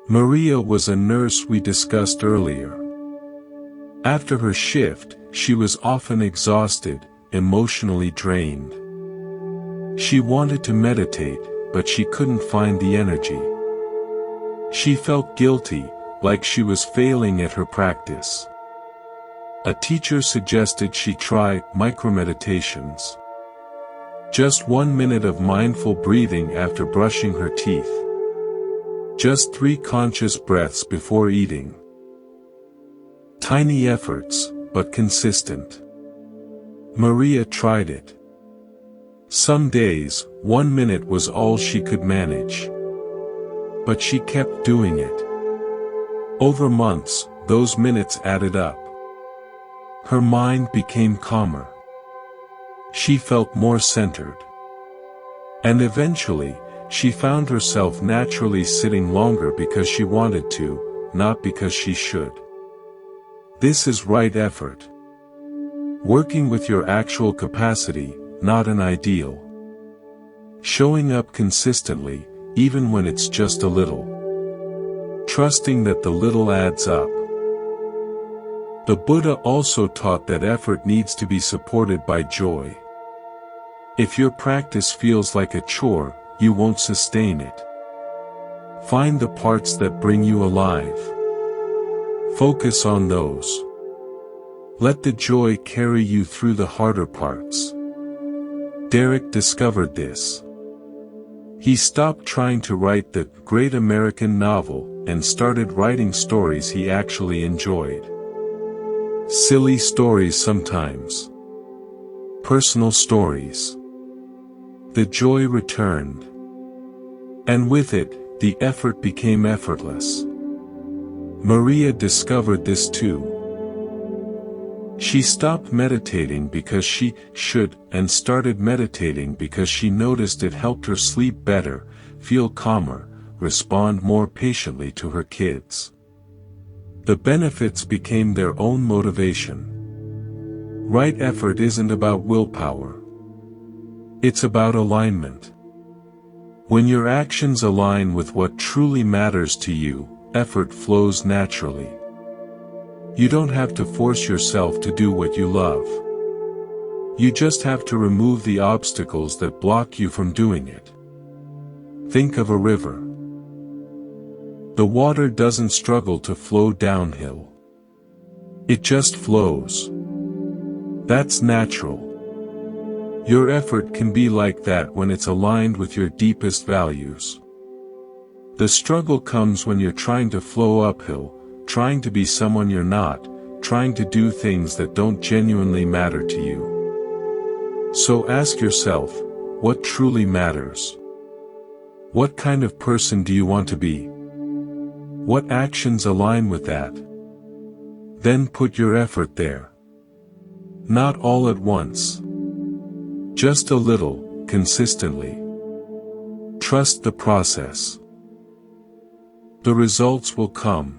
Maria was a nurse we discussed earlier. After her shift, she was often exhausted, emotionally drained. She wanted to meditate, but she couldn't find the energy. She felt guilty, like she was failing at her practice. A teacher suggested she try micromeditations. Just 1 minute of mindful breathing after brushing her teeth. Just 3 conscious breaths before eating. Tiny efforts, but consistent. Maria tried it. Some days, 1 minute was all she could manage. But she kept doing it. Over months, those minutes added up. Her mind became calmer. She felt more centered. And eventually, she found herself naturally sitting longer because she wanted to, not because she should. This is right effort. Working with your actual capacity, not an ideal. Showing up consistently, even when it's just a little. Trusting that the little adds up. The Buddha also taught that effort needs to be supported by joy. If your practice feels like a chore, you won't sustain it. Find the parts that bring you alive. Focus on those. Let the joy carry you through the harder parts. Derek discovered this. He stopped trying to write the great American novel and started writing stories he actually enjoyed. Silly stories sometimes. Personal stories. The joy returned. And with it, the effort became effortless. Maria discovered this too. She stopped meditating because she should and started meditating because she noticed it helped her sleep better, feel calmer, respond more patiently to her kids. The benefits became their own motivation. Right effort isn't about willpower. It's about alignment. When your actions align with what truly matters to you, effort flows naturally. You don't have to force yourself to do what you love. You just have to remove the obstacles that block you from doing it. Think of a river. The water doesn't struggle to flow downhill. It just flows. That's natural. Your effort can be like that when it's aligned with your deepest values. The struggle comes when you're trying to flow uphill, trying to be someone you're not, trying to do things that don't genuinely matter to you. So ask yourself, what truly matters? What kind of person do you want to be? What actions align with that? Then put your effort there. Not all at once. Just a little, consistently. Trust the process. The results will come.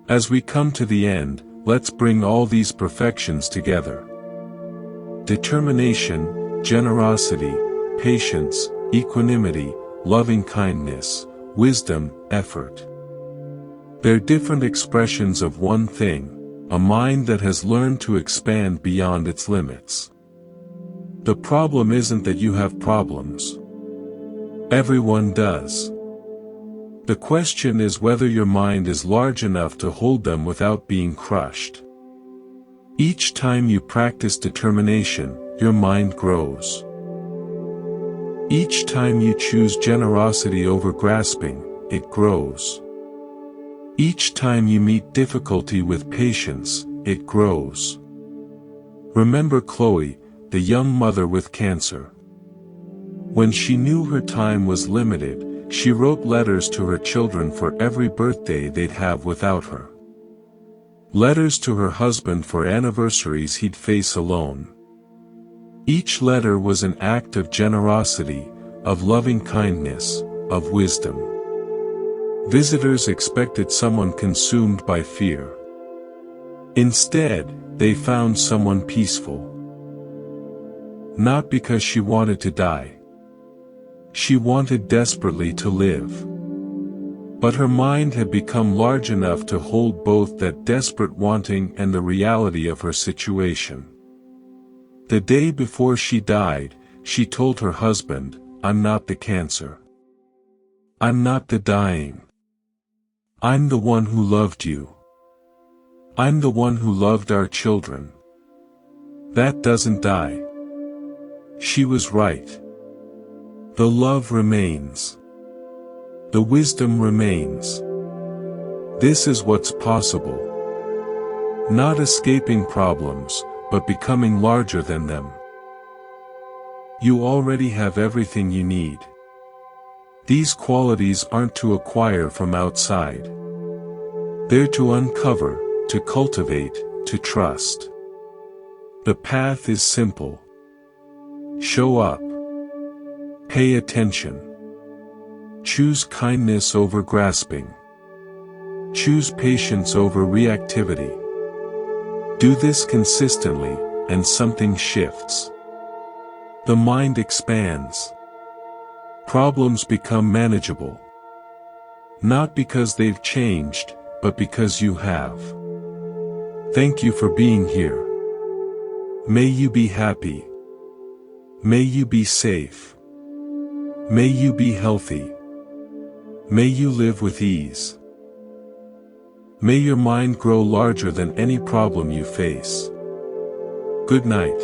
As we come to the end, let's bring all these perfections together. Determination, generosity, patience, equanimity, loving-kindness, wisdom, effort. They're different expressions of one thing, a mind that has learned to expand beyond its limits. The problem isn't that you have problems. Everyone does. The question is whether your mind is large enough to hold them without being crushed. Each time you practice determination, your mind grows. Each time you choose generosity over grasping, it grows. Each time you meet difficulty with patience, it grows. Remember Chloe, the young mother with cancer. When she knew her time was limited, she wrote letters to her children for every birthday they'd have without her. Letters to her husband for anniversaries he'd face alone. Each letter was an act of generosity, of loving kindness, of wisdom. Visitors expected someone consumed by fear. Instead, they found someone peaceful. Not because she wanted to die. She wanted desperately to live. But her mind had become large enough to hold both that desperate wanting and the reality of her situation. The day before she died, she told her husband, "I'm not the cancer. I'm not the dying. I'm the one who loved you. I'm the one who loved our children. That doesn't die." She was right. The love remains. The wisdom remains. This is what's possible. Not escaping problems, but becoming larger than them. You already have everything you need. These qualities aren't to acquire from outside. They're to uncover, to cultivate, to trust. The path is simple. Show up. Pay attention. Choose kindness over grasping. Choose patience over reactivity. Do this consistently, and something shifts. The mind expands. Problems become manageable. Not because they've changed, but because you have. Thank you for being here. May you be happy. May you be safe. May you be healthy. May you live with ease. May your mind grow larger than any problem you face. Good night.